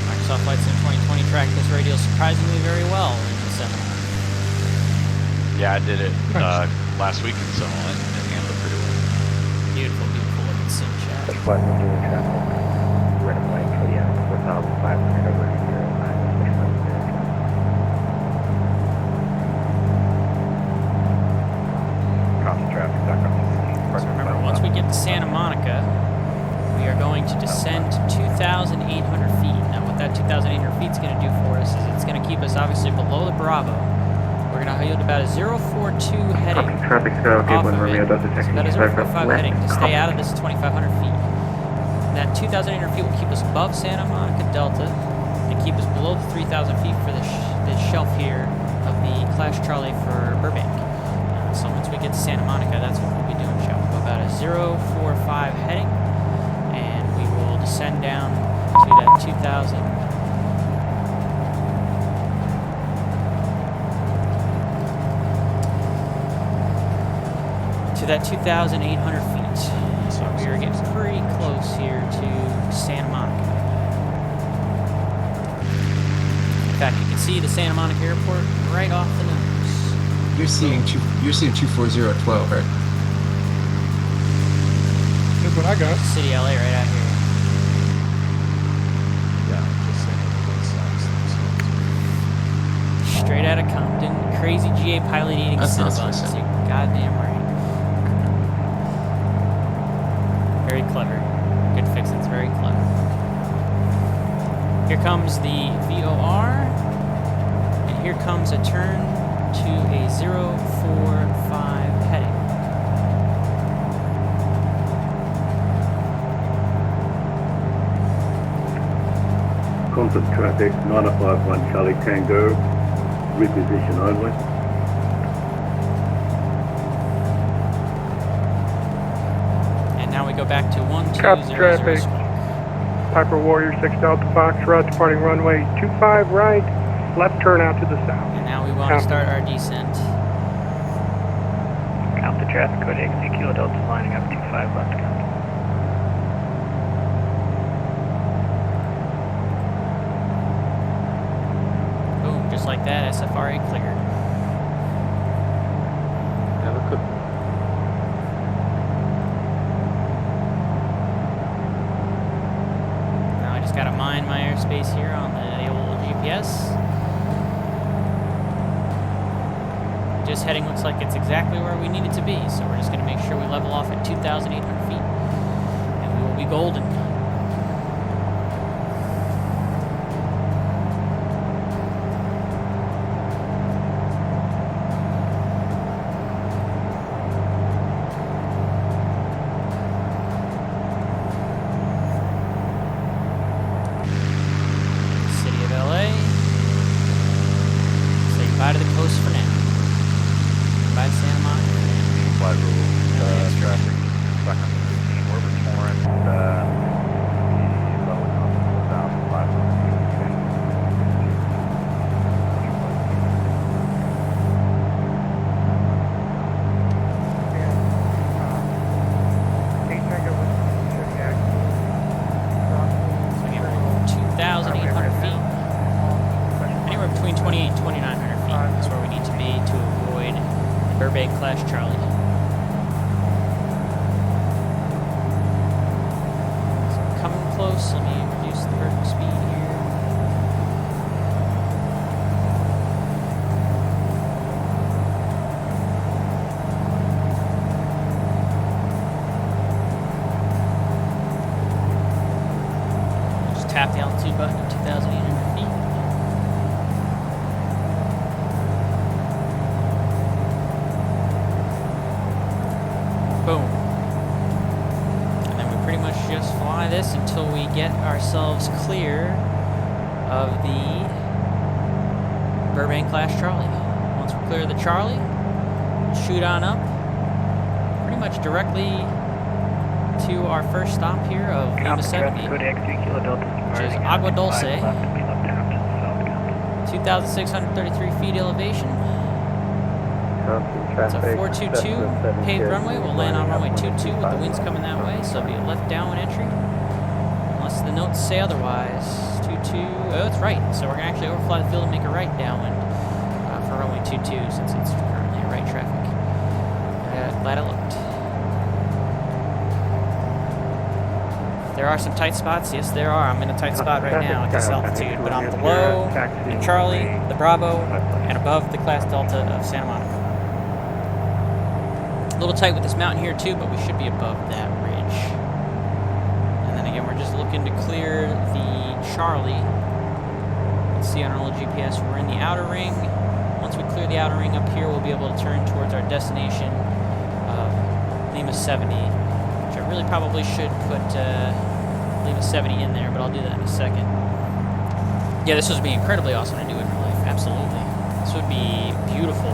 Speaker 6: Microsoft Flight Sim 2020 tracked this radio surprisingly very well in the Seminole.
Speaker 1: Yeah, I did it last week in Seminole and handled it pretty well.
Speaker 6: Beautiful, beautiful looking sim chat.
Speaker 11: That's flight 1 traffic. Red and white Kodiak 4,500 over 09.
Speaker 16: Compton traffic, dock up to 15.
Speaker 6: So remember, once we get to Santa Monica, we are going to descend to 2,800 feet. Now, what that 2,800 feet is going to do for us is it's going to keep us obviously below the Bravo. We're going to yield about a 042 heading
Speaker 11: Traffic
Speaker 6: off of
Speaker 11: Romeo
Speaker 6: it.
Speaker 11: Delta
Speaker 6: It's about a 045 heading to stay out of this 2,500 feet. That 2,800 feet will keep us above Santa Monica Delta and keep us below the 3,000 feet for the shelf here of the Clash Charlie for Burbank. So once we get to Santa Monica, that's what we'll be doing, shall we? About a 045 heading, and we will descend down to that 2,000. To that 2,800 feet. So we are getting pretty close here to Santa Monica. In fact, you can see the Santa Monica Airport right off the nose.
Speaker 4: You're seeing 24012, right?
Speaker 9: That's what I got.
Speaker 6: City LA right out here. Straight out of Compton. Crazy GA pilot eating
Speaker 4: That's not
Speaker 6: Cinnabons.
Speaker 4: specific.
Speaker 6: You're goddamn right. Very clever. Good fixins, very clever. Here comes the VOR. And here comes a turn to a 045 heading.
Speaker 18: Compton traffic 951 Charlie Tango, reposition only.
Speaker 6: And now we go back to 1200.
Speaker 17: Compton traffic. Piper Warrior 6 Delta Foxtrot, departing runway 25 right, left turn out to the south.
Speaker 6: And now we want to start our descent.
Speaker 15: Compton traffic, Kodiak 3 Kilo Delta, lining up 25 left Compton.
Speaker 6: Boom, just like that, SFRA cleared.
Speaker 5: Yeah, look good.
Speaker 6: Now I just gotta mine my airspace here on the old GPS. Just heading looks like it's exactly where we need it to be, so we're just gonna make sure we level off at 2,800 feet, and we will be golden. reduce. Let me reduce the vertical speed here. Just tap the altitude button at 2,800 feet. Boom. And then we pretty much just fly this until we get ourselves clear of the Burbank class Charlie. Once we clear the Charlie, we'll shoot on up pretty much directly to our first stop here of Lima 70, which is Agua Dulce, 2,633 feet elevation. It's a 422 paved runway. We'll land on runway 22 with the winds coming that way, so it'll be a left downwind entry. Unless the notes say otherwise. 22. Oh, it's right. So we're going to actually overfly the field and make a right downwind for runway 22 since it's currently a right traffic. Glad I looked. There are some tight spots. Yes, there are. I'm in a tight spot right now at this altitude, but I'm below the Charlie, the Bravo, and above the class Delta of Santa Monica. A little tight with this mountain here too, but we should be above that ridge. And then again, we're just looking to clear the Charlie. You can see on our little GPS we're in the outer ring. Once we clear the outer ring up here, we'll be able to turn towards our destination of Lima 70, which I really probably should put Lima 70 in there, but I'll do that in a second. Yeah, this would be incredibly awesome to do in real life. Absolutely. This would be beautiful.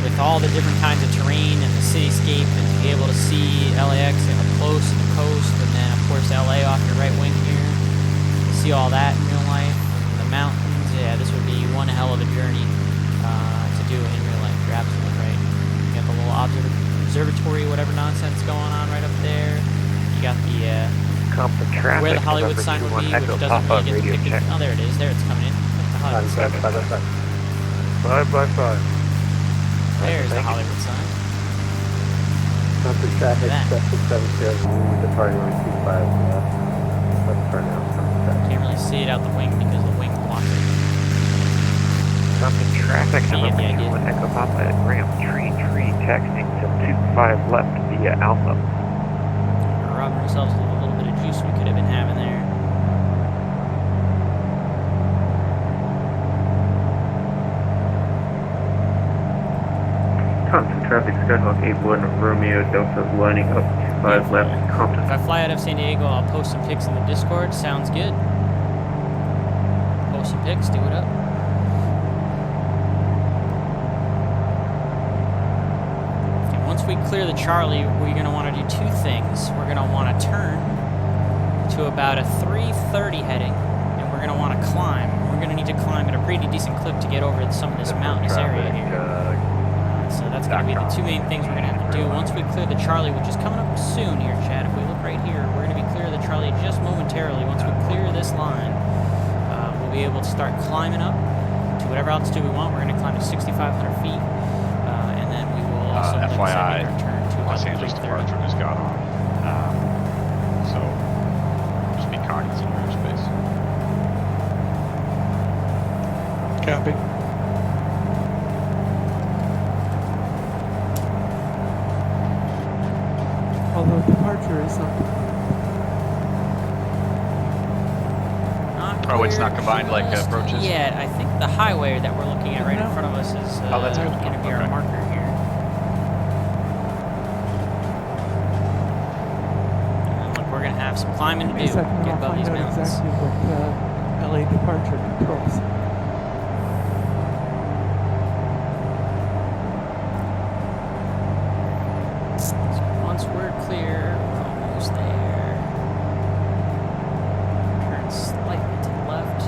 Speaker 6: With all the different kinds of terrain and the cityscape, and to be able to see LAX and up close to the coast, and then of course LA off your right wing here. To see all that in real life, the mountains. Yeah, this would be one hell of a journey to do in real life. You're absolutely right. You got the little observatory, whatever nonsense going on right up there. You got the where the Hollywood sign would be, which doesn't really get depicted. Oh, there it is. There it's coming in. The Hollywood sign.
Speaker 12: 5x5.
Speaker 6: There's the Hollywood sign.
Speaker 14: Compton traffic, 770, departing on 25 left turn now.
Speaker 6: Can't really see it out the wing because the wing blocks it.
Speaker 14: Compton traffic,
Speaker 6: You get the idea.
Speaker 14: Echo Papa at ramp, tree, taxiing till 25 left via Alpha.
Speaker 6: We're robbing ourselves of a little bit of juice we could have been having there.
Speaker 11: Compton traffic, Skyhawk 81 Romeo Delta lining up 25 left, Compton.
Speaker 6: If I fly out of San Diego, I'll post some pics in the Discord. Sounds good. Post some pics, do it up. And once we clear the Charlie, we're going to want to do two things. We're going to want to turn to about a 330 heading, and we're going to want to climb. We're going to need to climb at a pretty decent clip to get over some of this mountainous area here. So that's going to be the two main things we're going to have to do. Once we clear the Charlie, which is coming up soon here, Chad, if we look right here, we're going to be clear of the Charlie just momentarily. Once we clear this line, we'll be able to start climbing up to whatever altitude we want. We're going to climb to 6,500 feet, and then we will also
Speaker 1: FYI,
Speaker 6: return to
Speaker 1: Los Angeles departure just got on. So just be cognizant of your space.
Speaker 9: Copy.
Speaker 13: Although departure is not.
Speaker 1: Oh, it's not combined like approaches?
Speaker 6: Yeah, I think the highway that we're looking at right in front of us is
Speaker 1: that's good.
Speaker 6: going to be our marker here. And look, we're going to have some climbing to do.
Speaker 13: Second,
Speaker 6: Get
Speaker 13: I'll
Speaker 6: above
Speaker 13: find
Speaker 6: these
Speaker 13: out
Speaker 6: mountains.
Speaker 13: exactly what LA departure controls.
Speaker 6: Once we're clear, we're almost there. Turn slightly to the left.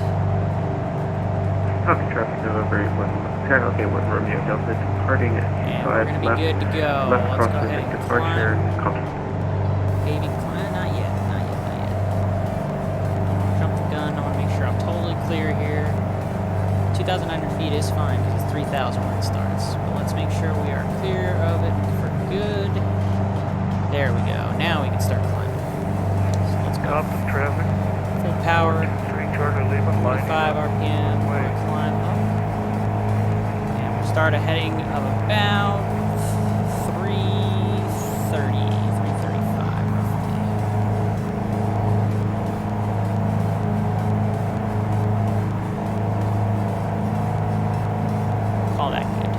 Speaker 11: Compton traffic, November 81, Skyhawk 81 Romeo Delta departing at
Speaker 6: And we're
Speaker 11: 5
Speaker 6: going to
Speaker 11: left.
Speaker 6: be good to go.
Speaker 11: Left
Speaker 6: Let's go
Speaker 11: crossing
Speaker 6: ahead and
Speaker 11: departure, Compton.
Speaker 6: Baby climb. Not yet. Not yet. Not yet. Don't want to jump the gun. I want to make sure I'm totally clear here. 2,900 feet is fine because it's 3,000 when it starts. But let's make sure we are clear of it for good. There we go. Now we can start climbing. So let's go
Speaker 16: Compton traffic.
Speaker 6: Full power.
Speaker 16: 3 Charter Lima, line
Speaker 6: 5 RPM. We'll climb up. And we'll start a heading of about 3:30, 3:35 roughly. Call that good.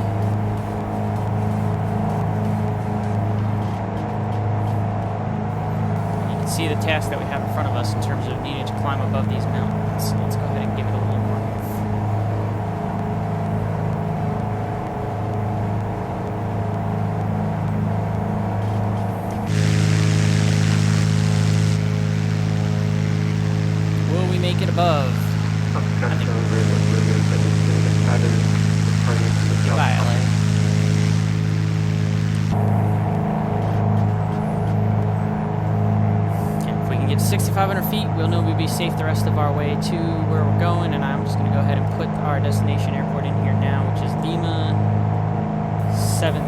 Speaker 6: See the task that we have in front of us in terms of needing to climb above these mountains. So let's go ahead and give it a little more oomph. Will we make it above? I think goodbye, LA. Get to 6,500 feet, we'll know we'll be safe the rest of our way to where we're going, and I'm just going to go ahead and put our destination airport in here now, which is Lima 70.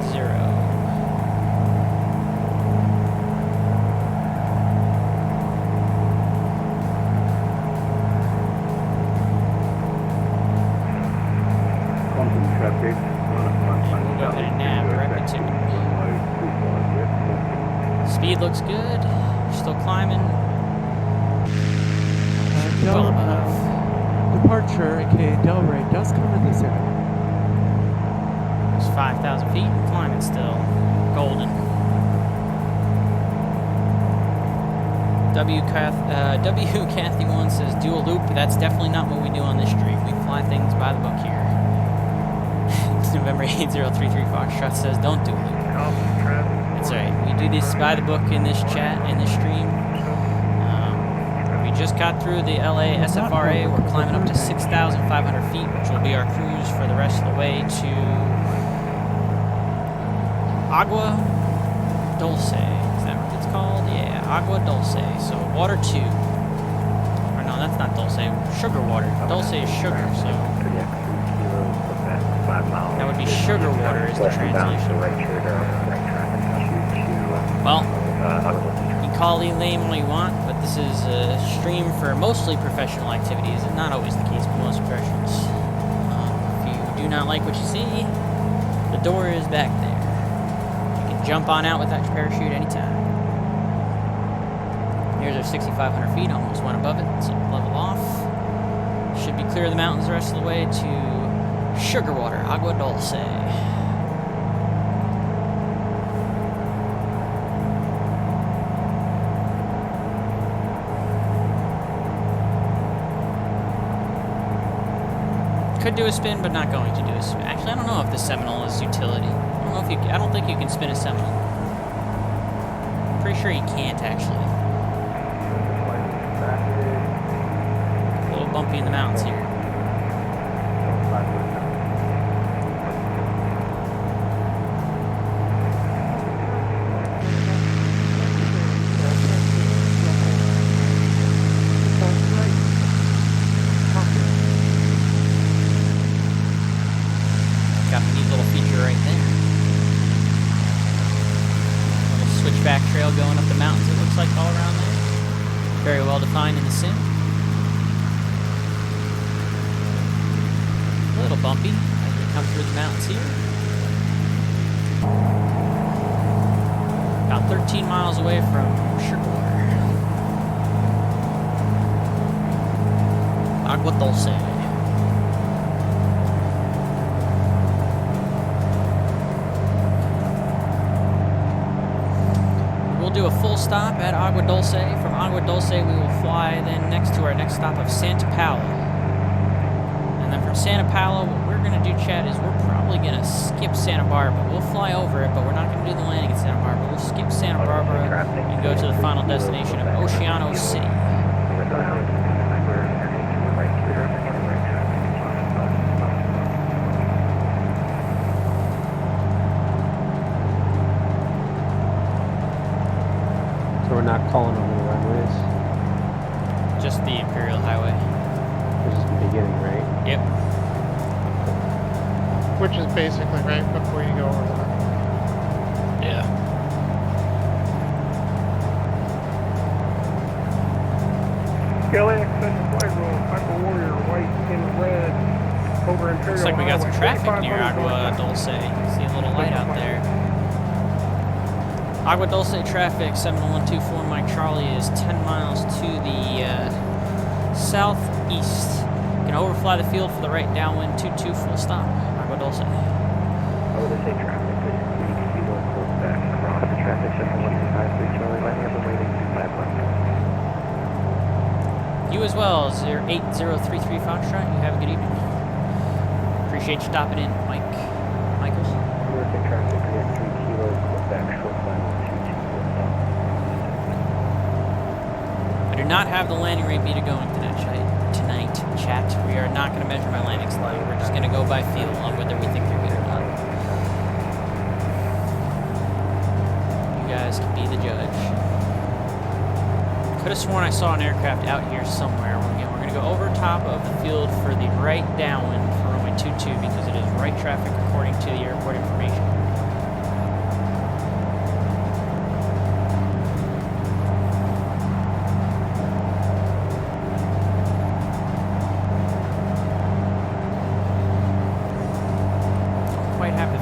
Speaker 18: Compton traffic.
Speaker 6: We'll go ahead and nav directly to it. Speed looks good. Still climbing. Well above.
Speaker 13: Departure, aka Delray, does cover this area.
Speaker 6: It's 5,000 feet. Climbing still. Golden. W Kathy 1 says dual loop. That's definitely not what we do on this stream. We fly things by the book here. November 8033 Foxtrot says don't do a loop. That's right. We do this by the book in this chat, in this stream. We just got through the LA SFRA. We're climbing up to 6,500 feet, which will be our cruise for the rest of the way to Agua Dulce. Is that what it's called? Yeah, Agua Dulce. So water 2. Or no, that's not Dulce. Sugar water. Dulce is sugar, so that would be sugar water is the translation. Well, you can call it lame all you want, but this is a stream for mostly professional activities, and not always the case with most professionals. If you do not like what you see, the door is back there. You can jump on out with that parachute anytime. Here's our 6,500 feet, almost went above it, so level off. Should be clear of the mountains the rest of the way to Sugar water, Agua Dulce. Could do a spin, but not going to do a spin. Actually, I don't know if the Seminole is utility. I don't think you can spin a Seminole. I'm pretty sure you can't actually. A little bumpy in the mountains here. Got a neat little feature right there. Little switchback trail going up the mountains, it looks like, all around there. Very well defined in the sim. A little bumpy as we come through the mountains here. About 13 miles away from Sugarwater. Agua Dulce. We'll do a full stop at Agua Dulce. From Agua Dulce, we will fly then next to our next stop of Santa Paula. And then from Santa Paula, what we're going to do, Chad, is we're probably going to skip Santa Barbara. We'll fly over it, but we're not going to do the landing at Santa Barbara. We'll skip Santa Barbara and go to the final destination of Oceano City.
Speaker 5: So we're not calling over the runways?
Speaker 6: Just the Imperial Highway.
Speaker 5: Which is the beginning, right?
Speaker 6: Yep.
Speaker 2: Which is basically right before you go over there.
Speaker 6: Yeah.
Speaker 17: in red over Imperial
Speaker 6: Looks like we got some
Speaker 17: Highway,
Speaker 6: traffic near
Speaker 17: 4500
Speaker 6: Agua Dulce. See a little light out there. Agua Dulce traffic, Seminole 124 Mike Charlie is 10 miles to the southeast. You can overfly the field for the right downwind 22 full stop. Agua Dulce.
Speaker 15: Agua Dulce traffic, please. 3 kilo back across the traffic, Seminole 125 Charlie, lining up and waiting 25 left.
Speaker 6: You as well, 08033 Foxtrot. You have a good evening. Appreciate you stopping in, Mike. Michael.
Speaker 15: Agua traffic, 3 kilo back short line 22 full stop.
Speaker 6: I do not have the landing rate meter going tonight, chat. We are not going to measure my landing slide. We're just going to go by feel on whether we think they're good or not. You guys can be the judge. Could have sworn I saw an aircraft out here somewhere. We're going to go over top of the field for the right downwind for runway 22 because it is right traffic according to the airport information.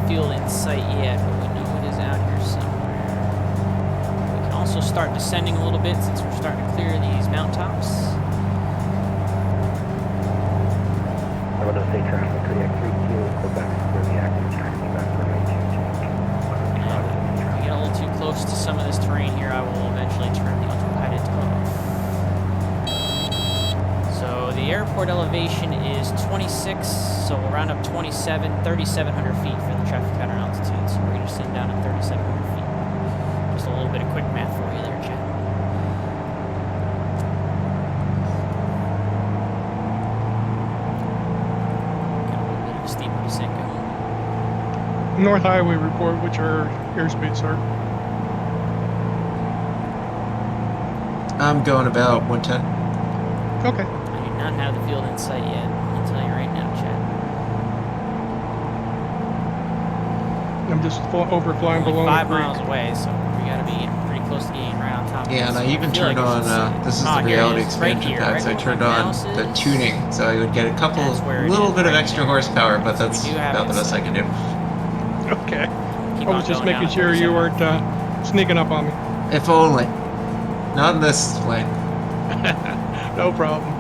Speaker 6: Field in sight yet, but we know it is out here somewhere. We can also start descending a little bit since we're starting to clear these mountaintops.
Speaker 15: Agua Dulce traffic, Kodiak 3 kilo, Quebec, for the active taxi back for May 22.
Speaker 6: If we get a little too close to some of this terrain here, I will eventually turn the autopilot off. So the airport elevation is 26, so we'll round up 27, 3,700 feet for the traffic pattern altitude. So we're going to send down at 3,700 feet. Just a little bit of quick math for you there, chat. Got a little bit of a steeper descent going.
Speaker 9: North Highway report, which are airspeed, sir.
Speaker 4: I'm going about 110.
Speaker 9: Okay.
Speaker 6: I do not have the field in sight yet. I'll tell you right now, chat.
Speaker 9: I'm just overflying
Speaker 6: Only
Speaker 9: below
Speaker 6: 5
Speaker 9: the creek.
Speaker 6: miles away, so we gotta be pretty close to getting right on top of
Speaker 4: Yeah,
Speaker 6: this.
Speaker 4: and I even turned
Speaker 6: like
Speaker 4: on, this is the
Speaker 6: here it
Speaker 4: reality
Speaker 6: is, right
Speaker 4: expansion
Speaker 6: here,
Speaker 4: packs,
Speaker 6: right
Speaker 4: I turned
Speaker 6: where my
Speaker 4: on
Speaker 6: mouse
Speaker 4: the
Speaker 6: is.
Speaker 4: tuning, so I would get a couple,
Speaker 6: That's where it
Speaker 4: little
Speaker 6: is,
Speaker 4: bit of
Speaker 6: right
Speaker 4: extra
Speaker 6: there.
Speaker 4: horsepower, but
Speaker 6: So we
Speaker 4: that's
Speaker 6: do have
Speaker 4: about the
Speaker 6: it
Speaker 4: best I can do.
Speaker 9: Okay.
Speaker 6: Keep
Speaker 9: I
Speaker 6: on
Speaker 9: was just
Speaker 6: going down
Speaker 9: making
Speaker 6: to
Speaker 9: sure you
Speaker 6: 37.
Speaker 9: weren't sneaking up on me.
Speaker 4: If only. Not in this plane.
Speaker 9: No problem.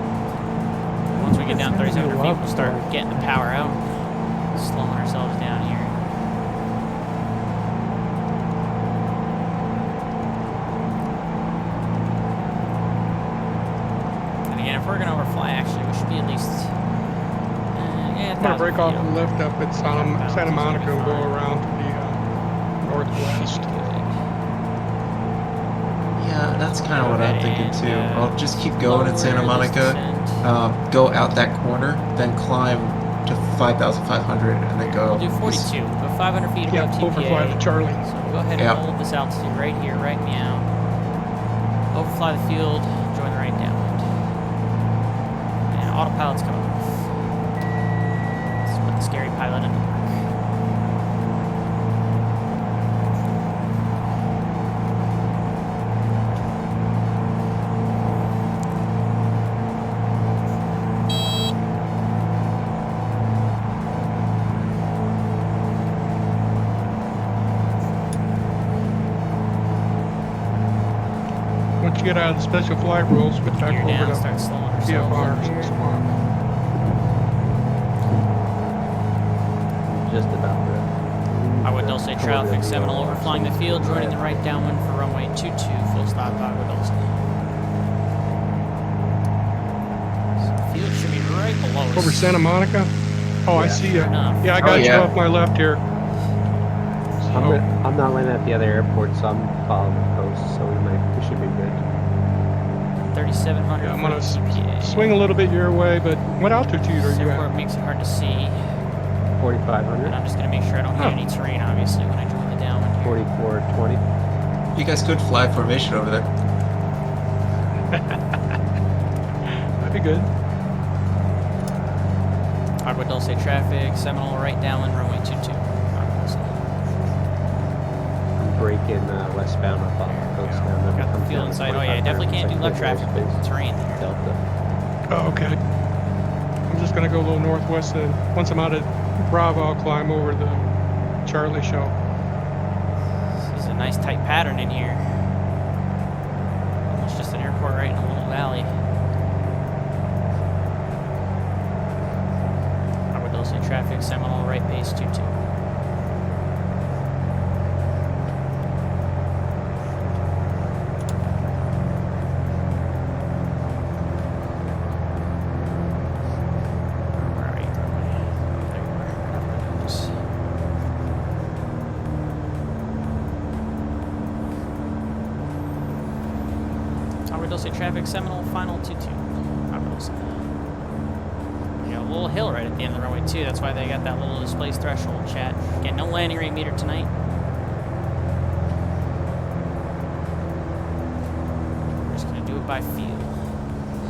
Speaker 6: Once we get down 3,700 feet, we'll start getting the power out. Slowing ourselves down here. And again, if we're going to overfly, actually, we should be at least...
Speaker 9: I'm going to break off and lift up at Santa Monica and go around to the northwest.
Speaker 4: Yeah, that's kind of what I'm thinking too. I'll just keep going at Santa Monica, go out that corner, then climb to 5,500, and then go.
Speaker 6: We'll do 42, go 500 feet above TPA.
Speaker 9: Overfly the Charlie.
Speaker 6: So we'll go ahead and hold this altitude right here, right meow. Overfly the field, join the right downwind. And autopilot's coming off. Let's put the scary pilot into work.
Speaker 9: Once you get out of the special flight rules, switch back over
Speaker 6: down,
Speaker 9: to
Speaker 6: start slowing ourselves
Speaker 9: VFR.
Speaker 6: up here.
Speaker 5: Just about there.
Speaker 6: Agua Dulce traffic, Seminole overflying the field, joining the right downwind for runway 22, full stop Agua Dulce. So the field should be right below us.
Speaker 9: Over Santa Monica? Oh, I see you.
Speaker 6: enough.
Speaker 9: Yeah, I got you off my left here.
Speaker 5: I'm not landing at the other airport, so I'm following the coast, so we should be good.
Speaker 6: 3,700
Speaker 9: I'm going to
Speaker 6: TPA.
Speaker 9: swing a little bit your way, but what altitude are
Speaker 6: This
Speaker 9: you
Speaker 6: airport
Speaker 9: at?
Speaker 6: makes it hard to see.
Speaker 5: 4,500.
Speaker 6: And I'm just going to make sure I don't hit any terrain, obviously, when I join the downwind here.
Speaker 5: 4420.
Speaker 4: You guys could fly formation over there.
Speaker 9: That'd be good.
Speaker 6: Agua Dulce traffic, Seminole right downwind, runway 22.
Speaker 5: I'm breaking westbound up off the coast now.
Speaker 6: Got the field in sight. Oh yeah, definitely can't do left traffic with the terrain there.
Speaker 5: Delta.
Speaker 9: Oh, okay. I'm just gonna go a little northwest, and once I'm out at Bravo, I'll climb over the Charlie show.
Speaker 6: This is a nice tight pattern in here. Almost just an airport right in a little valley. Agua Dulce traffic, Seminole right base 22. Traffic, Seminole, final 22. You know, a little hill right at the end of the runway, too. That's why they got that little displaced threshold, chat. Again, no landing rate meter tonight. We're just going to do it by feel.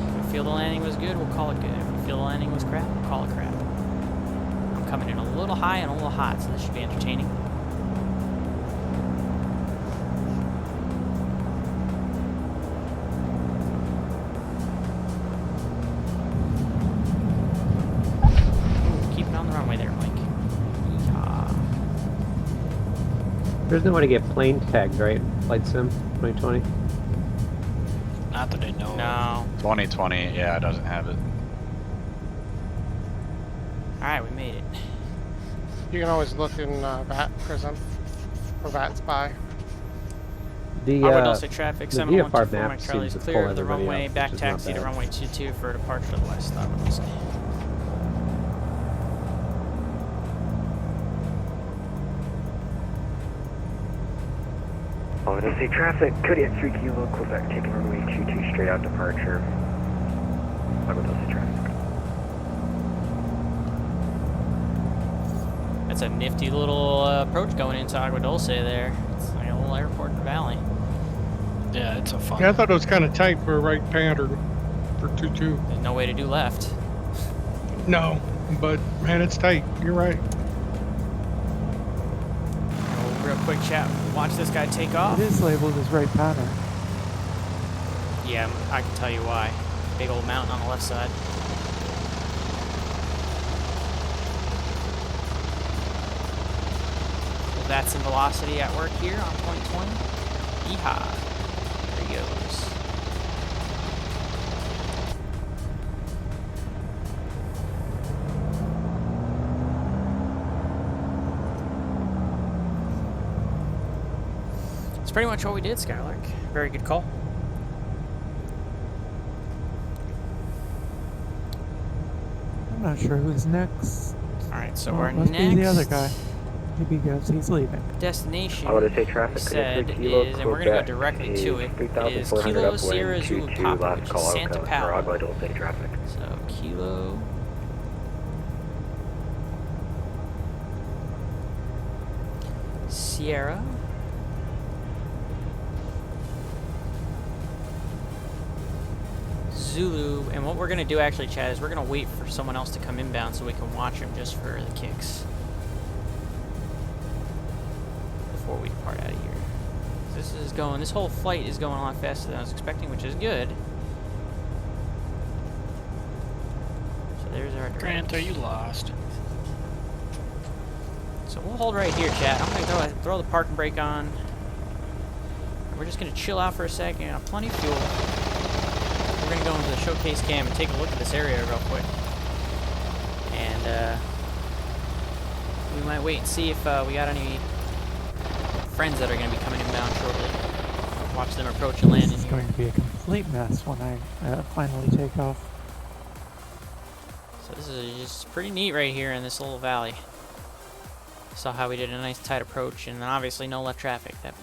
Speaker 6: If we feel the landing was good, we'll call it good. If we feel the landing was crap, we'll call it crap. I'm coming in a little high and a little hot, so this should be entertaining.
Speaker 5: There's no way to get plane tagged, right? Flight Sim 2020?
Speaker 8: Not that I know.
Speaker 6: No.
Speaker 1: 2020, yeah, it doesn't have it.
Speaker 6: Alright, we made it.
Speaker 2: You can always look in VAT Prism for VAT Spy.
Speaker 6: Agua Dulce traffic,
Speaker 5: the
Speaker 6: 712
Speaker 5: VFR map
Speaker 6: Mike Charlie is
Speaker 5: seems to
Speaker 6: clear
Speaker 5: pull
Speaker 6: of the
Speaker 5: everybody
Speaker 6: runway,
Speaker 5: up,
Speaker 6: back
Speaker 5: which is not
Speaker 6: taxi to
Speaker 5: bad.
Speaker 6: runway 22 for departure to the west. Agua Dulce.
Speaker 15: Agua Dulce traffic, Kodiak 3 Kilo, Quebec, taking runway 22 straight out departure. Agua Dulce traffic.
Speaker 6: That's a nifty little approach going into Agua Dulce there. It's like a little airport in the valley.
Speaker 8: Yeah, it's a fun.
Speaker 9: Yeah, I thought it was kind of tight for a right pander for 2-2.
Speaker 6: There's no way to do left.
Speaker 9: No, but man, it's tight. You're right.
Speaker 6: Real quick chat. Watch this guy take off.
Speaker 13: It is labeled as right pattern.
Speaker 6: Yeah, I can tell you why. Big old mountain on the left side. Well, that's in velocity at work here on 2020. Yeehaw. There he goes. That's pretty much what we did, Skylark. Very good call.
Speaker 13: I'm not sure who's next.
Speaker 6: Alright, so
Speaker 13: Oh,
Speaker 6: our
Speaker 13: it must
Speaker 6: next
Speaker 13: be the other guy. Maybe because he's leaving.
Speaker 6: destination,
Speaker 15: Agua Dulce traffic,
Speaker 6: we said,
Speaker 15: Kodiak 3 Kilo,
Speaker 6: is, and we're going to go
Speaker 15: Quebec
Speaker 6: directly to it, it is
Speaker 15: 3,400
Speaker 6: Kilo
Speaker 15: upwind,
Speaker 6: Sierra Zulu
Speaker 15: 22
Speaker 6: Papa,
Speaker 15: last
Speaker 6: which is
Speaker 15: call out
Speaker 6: Santa
Speaker 15: code for Agua
Speaker 6: Paula.
Speaker 15: Dulce traffic.
Speaker 6: So, Kilo Sierra Zulu, and what we're going to do actually, Chad, is we're going to wait for someone else to come inbound so we can watch him just for the kicks before we depart out of here. This whole flight is going a lot faster than I was expecting, which is good. So there's our direct.
Speaker 8: Grant, are you lost?
Speaker 6: So we'll hold right here, chat. I'm going to throw the parking brake on. We're just going to chill out for a second. Got plenty of fuel. We're going to go into the showcase cam and take a look at this area real quick. And we might wait and see if we got any friends that are going to be coming inbound shortly. Watch them approach and land in
Speaker 13: This is
Speaker 6: here.
Speaker 13: going to be a complete mess when I finally take off.
Speaker 6: So this is just pretty neat right here in this little valley. Saw how we did a nice tight approach, and obviously no left traffic. That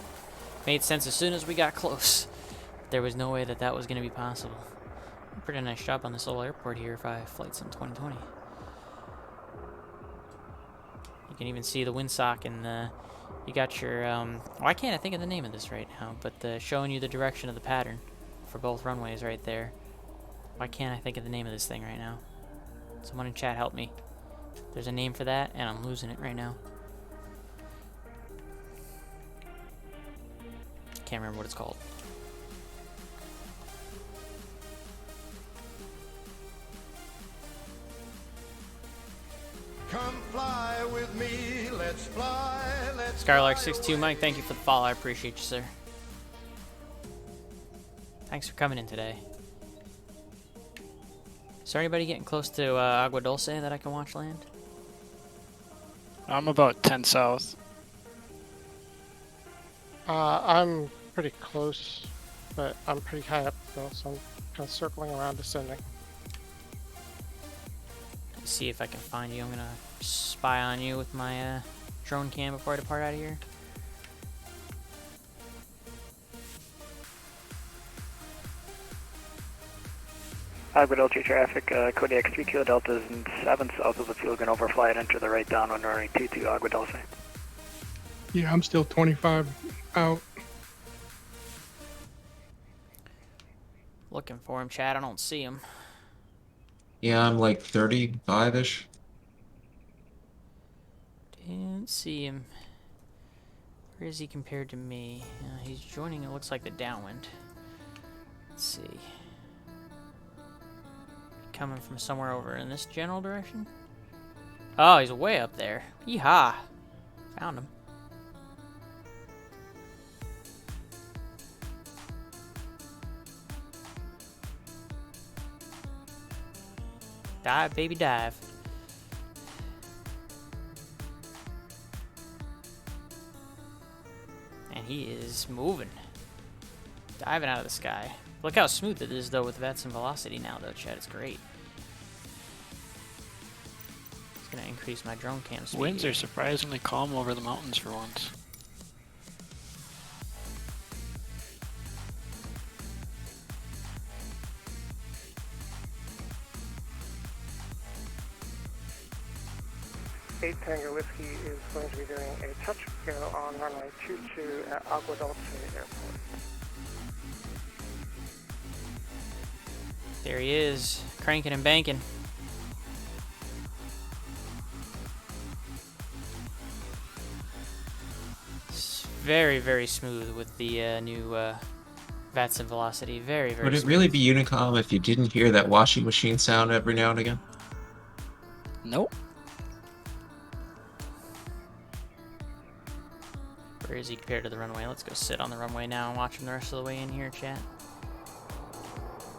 Speaker 6: made sense as soon as we got close. There was no way that that was going to be possible. Pretty nice job on this little airport here for flights in 2020. You can even see the windsock and you got your, why can't I think of the name of this right now, but showing you the direction of the pattern for both runways right there. Why can't I think of the name of this thing right now? Someone in chat help me. There's a name for that, and I'm losing it right now. Can't remember what it's called. Skylark62 Mike, thank you for the follow. I appreciate you, sir. Thanks for coming in today. Is there anybody getting close to Agua Dulce that I can watch land?
Speaker 8: I'm about 10 south.
Speaker 2: I'm pretty close, but I'm pretty high up though, so I'm kind of circling around, descending.
Speaker 6: Let's see if I can find you. I'm gonna spy on you with my drone cam before I depart out of here.
Speaker 15: Agua Dulce traffic, Kodiak 3 Kilo Delta is in 7 south of the field, going to overfly it, enter the right downwind runway 22 Agua Dulce.
Speaker 9: Yeah, I'm still 25 out.
Speaker 6: Looking for him, Chad. I don't see him.
Speaker 4: Yeah, I'm like 35-ish.
Speaker 6: Didn't see him. Where is he compared to me? He's joining, it looks like, the downwind. Let's see. Coming from somewhere over in this general direction? Oh, he's way up there. Yeehaw. Found him. Dive, baby, dive. And he is moving. Diving out of the sky. Look how smooth it is, though, with VATSIM velocity now, though, Chad. It's great. It's going to increase my drone cam speed.
Speaker 8: Winds are surprisingly calm over the mountains for once.
Speaker 2: Eight Tango Whiskey is going to be doing a touch and go on runway 22 at Agua Dulce Airport.
Speaker 6: There he is, cranking and banking. It's very, very smooth with the new VATSIM velocity. Very, very
Speaker 4: Would it
Speaker 6: smooth.
Speaker 4: really be Unicom if you didn't hear that washing machine sound every now and again?
Speaker 8: Nope.
Speaker 6: Where is he compared to the runway? Let's go sit on the runway now and watch him the rest of the way in here, chat.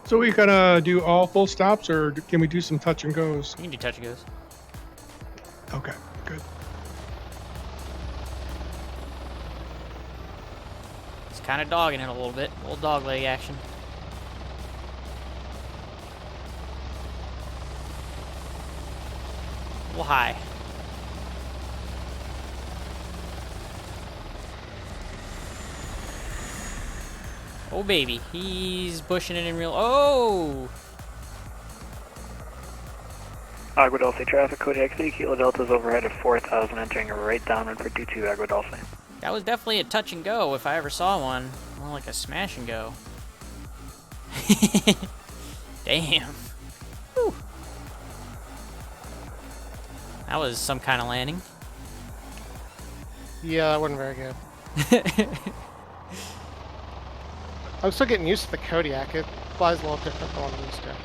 Speaker 9: So we gonna do all full stops, or can we do some touch and goes?
Speaker 6: You can do touch and goes.
Speaker 9: Okay, good.
Speaker 6: He's kind of dogging it a little bit. A little dog leg action. A little high. Oh baby, he's pushing it in real. Oh!
Speaker 15: Agua Dulce traffic, Kodiak 3 Kilo Delta is overhead at 4,000, entering a right downwind for 22 Agua Dulce.
Speaker 6: That was definitely a touch and go if I ever saw one. More like a smash and go. Damn. Whew. That was some kind of landing.
Speaker 2: Yeah, that wasn't very good. I'm still getting used to the Kodiak. It flies a little different than what I'm used to.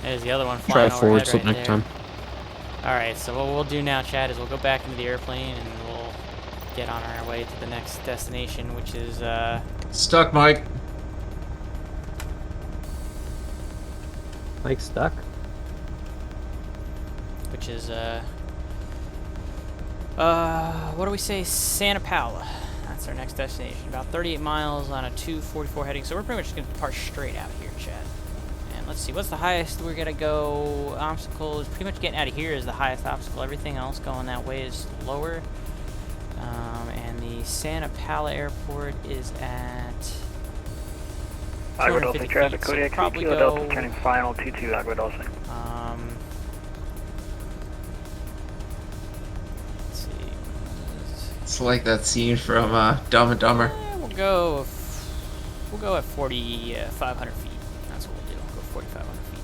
Speaker 6: There's the other one
Speaker 3: Try
Speaker 6: flying
Speaker 3: a forward
Speaker 6: overhead
Speaker 3: slip
Speaker 6: right
Speaker 3: next
Speaker 6: there.
Speaker 3: time.
Speaker 6: Alright, so what we'll do now, Chad, is we'll go back into the airplane and we'll get on our way to the next destination, which is,
Speaker 4: Stuck, Mike.
Speaker 5: Mike's stuck.
Speaker 6: which is, what do we say? Santa Paula. That's our next destination. About 38 miles on a 244 heading, so we're pretty much just going to depart straight out here, Chad. And let's see, what's the highest we're going to go? Obstacle is pretty much getting out of here is the highest obstacle. Everything else going that way is lower. And the Santa Paula Airport is at
Speaker 15: Agua Dulce
Speaker 6: 250
Speaker 15: traffic,
Speaker 6: feet, so
Speaker 15: Kodiak 3
Speaker 6: probably
Speaker 15: Kilo
Speaker 6: go,
Speaker 15: Delta, turning final 22 Agua Dulce.
Speaker 6: let's see.
Speaker 4: It's like that scene from Dumb and Dumber.
Speaker 6: We'll go at 4,500 feet. That's what we'll do. We'll go 4,500 feet.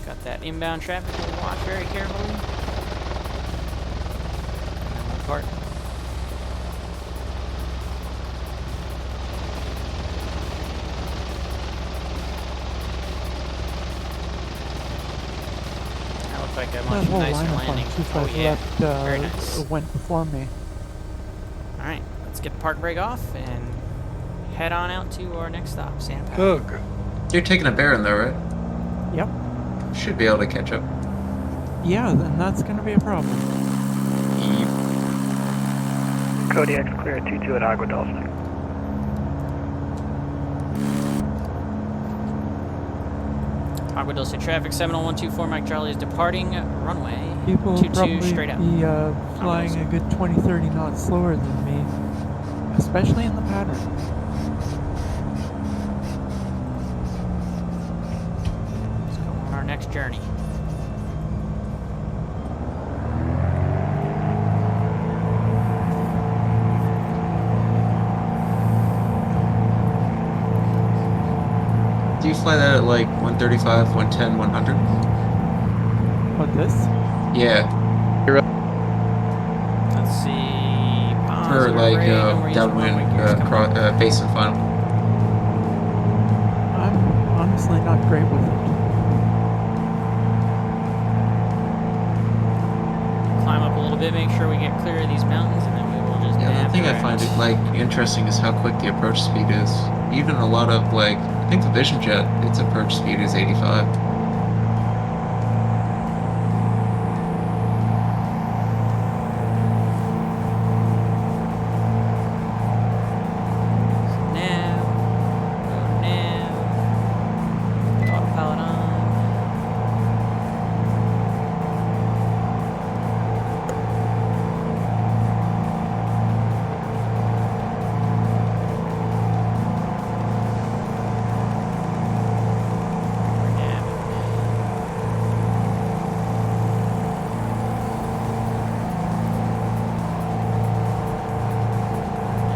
Speaker 6: Got that inbound traffic. We'll watch very carefully. And then we'll depart. like a
Speaker 13: That
Speaker 6: much
Speaker 13: whole
Speaker 6: nicer
Speaker 13: lineup
Speaker 6: landing.
Speaker 13: on
Speaker 6: Oh
Speaker 13: 25
Speaker 6: yeah,
Speaker 13: left
Speaker 6: very nice.
Speaker 13: went before me.
Speaker 6: Alright, let's get the park brake off and head on out to our next stop, Santa Fe.
Speaker 9: Oh, good.
Speaker 4: You're taking a bear in there, right?
Speaker 13: Yep.
Speaker 4: Should be able to catch up.
Speaker 13: Yeah, then that's gonna be a problem.
Speaker 15: Kodiak's clear at 22 at Agua Dulce.
Speaker 6: Agua Dulce traffic, Seminole 124, Mike Charlie is departing runway
Speaker 13: People will
Speaker 6: 22
Speaker 13: probably
Speaker 6: straight out.
Speaker 13: be flying a good 20-30 knots slower than me, especially in the pattern.
Speaker 6: Let's go on our next journey.
Speaker 4: Do you fly that at like 135, 110, 100?
Speaker 13: What, this?
Speaker 4: Yeah.
Speaker 6: Let's see.
Speaker 4: For
Speaker 6: Positive
Speaker 4: like
Speaker 6: rate, and we're using runway
Speaker 4: downwind
Speaker 6: gears coming up.
Speaker 4: basin final.
Speaker 13: I'm honestly not great with it.
Speaker 6: Climb up a little bit, make sure we get clear of these mountains, and then we will just
Speaker 4: Yeah, the
Speaker 6: nab
Speaker 4: thing I
Speaker 6: direct.
Speaker 4: find it like interesting is how quick the approach speed is. Even a lot of like, I think the Vision Jet, its approach speed is 85.
Speaker 6: Nav. Go nav. Autopilot on. We're nabbing.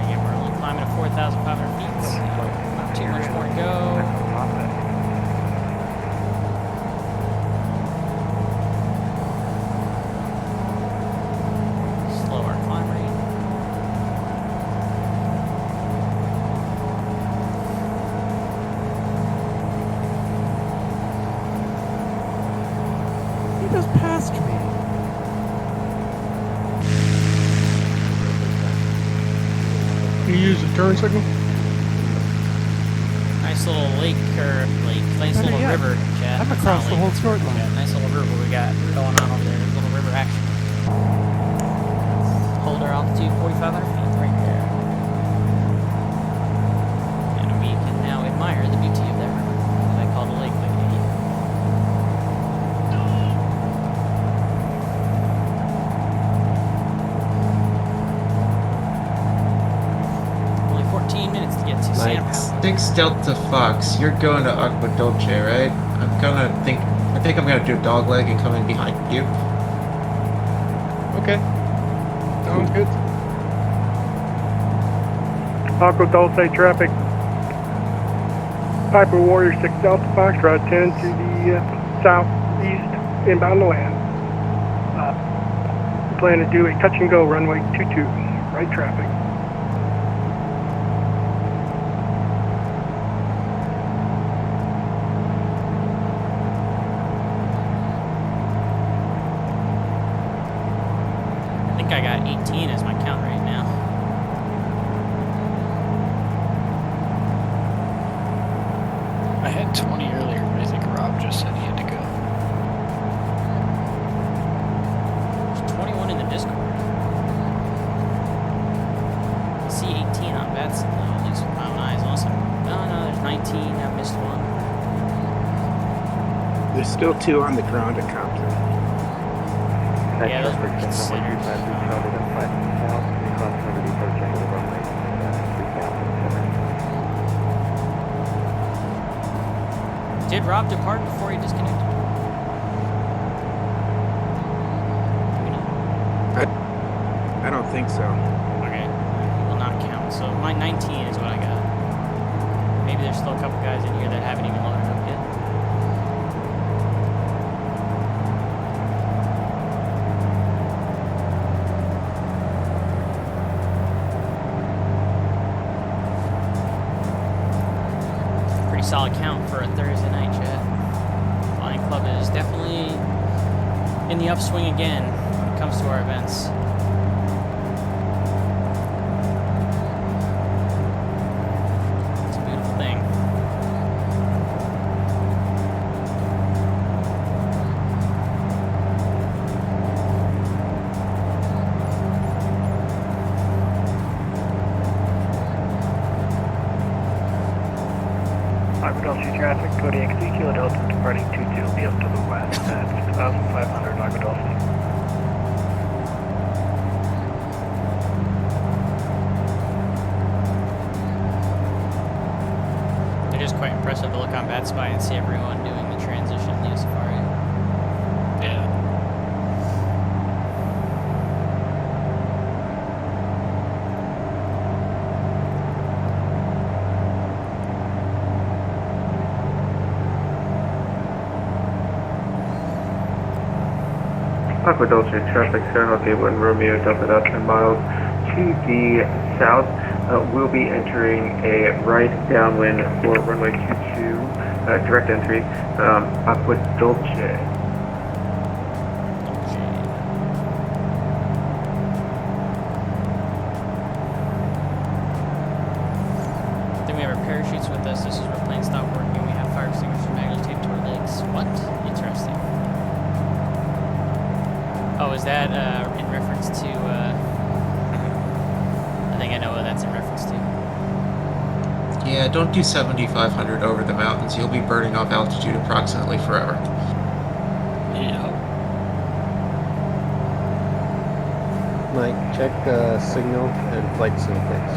Speaker 6: Again, we're only climbing at 4,500 feet. So not too much more to go. Slow our climb rate.
Speaker 13: He just passed me.
Speaker 9: You use the turn signal?
Speaker 6: Nice little lake, or nice
Speaker 13: Better
Speaker 6: little
Speaker 13: yet,
Speaker 6: river, Chad.
Speaker 13: I'm
Speaker 6: It's
Speaker 13: across
Speaker 6: not
Speaker 13: the
Speaker 6: a
Speaker 13: whole
Speaker 6: lake.
Speaker 13: short line.
Speaker 6: Yeah, nice little river we got going on over there. Little river action. Hold our altitude 4,500 feet right there. And we can now admire the beauty of that river that I called a lake like an idiot. Only 14 minutes to get to Santa Fe.
Speaker 4: 6 Delta Fox, you're going to Agua Dulce, right? I think I'm gonna do a dog leg and come in behind you.
Speaker 9: Okay. Sounds good.
Speaker 17: Agua Dulce traffic. Piper Warrior 6 Delta Foxtrot 10 to the southeast, inbound to land. Plan to do a touch and go runway 22, right traffic.
Speaker 6: I think I got 18 as my count right now.
Speaker 8: I had 20 earlier, but I think Rob just said he had to go.
Speaker 6: There's 21 in the Discord. I see 18 on VATSIM though, at least with my own eyes. Unless no, there's 19. I missed one.
Speaker 12: There's still 2 on the ground at Compton.
Speaker 6: Yeah, those were considered. Did Rob depart before he disconnected?
Speaker 12: I don't think so.
Speaker 6: Okay, he will not count. So my 19 is what I got. Maybe there's still a couple guys in here that haven't even loaded up yet. Pretty solid count for a Thursday night, chat. Flying Club is definitely in the upswing again when it comes to our events. It's a beautiful thing.
Speaker 15: Agua Dulce traffic, Cody XD, Kilo Delta, departing 22 will be up to the west at 6,500 Agua Dulce.
Speaker 6: It is quite impressive to look on VATSPy and see everyone doing the transition in the SFRA.
Speaker 1: Yeah.
Speaker 11: Aqua Dulce traffic, Seminole Gate 1 Romeo, Delta Dot 10 miles to the south. We'll be entering a right downwind for runway 22, direct entry, Aqua Dulce.
Speaker 6: Then we have our parachutes with us. This is where planes stop working. We have fire extinguishers magnetic taped to our legs. What? Interesting. Oh, is that in reference to, I think I know what that's in reference to.
Speaker 4: Yeah, don't do 7,500 over the mountains. You'll be burning off altitude approximately forever.
Speaker 8: Yeah.
Speaker 5: Mike, check signal and flight sim pics.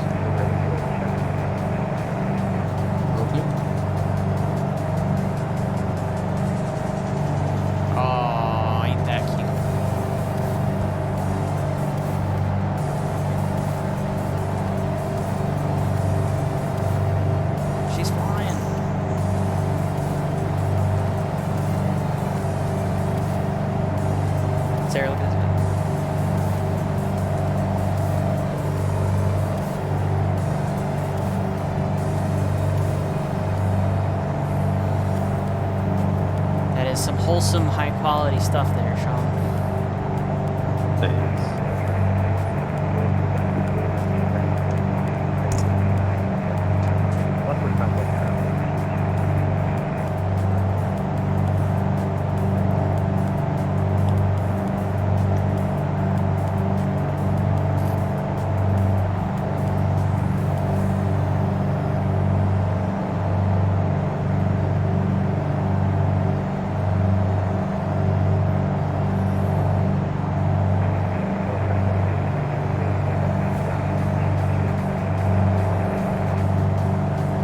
Speaker 6: Oh, ain't that cute. She's flying. Sarah, look at this. That is some wholesome, high-quality stuff there, Sean.
Speaker 5: Thanks.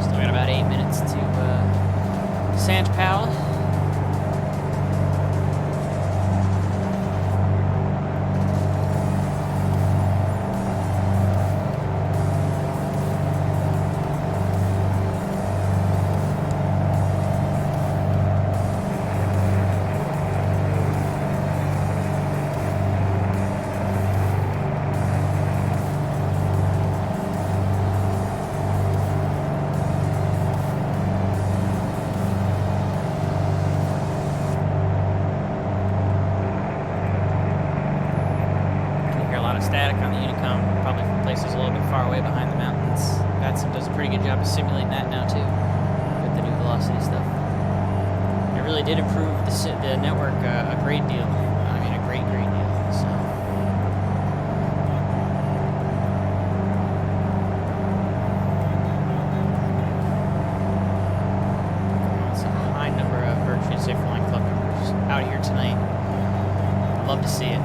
Speaker 6: Still got about 8 minutes to Sand Pal. Can hear a lot of static on the Unicom, probably from places a little bit far away behind the mountains. VATSIM does a pretty good job of simulating that now too, with the new velocity stuff. It really did improve the network a great deal. I mean, a great deal. So. It's a high number of Virtue Safe Flying Club members out here tonight. I'd love to see it.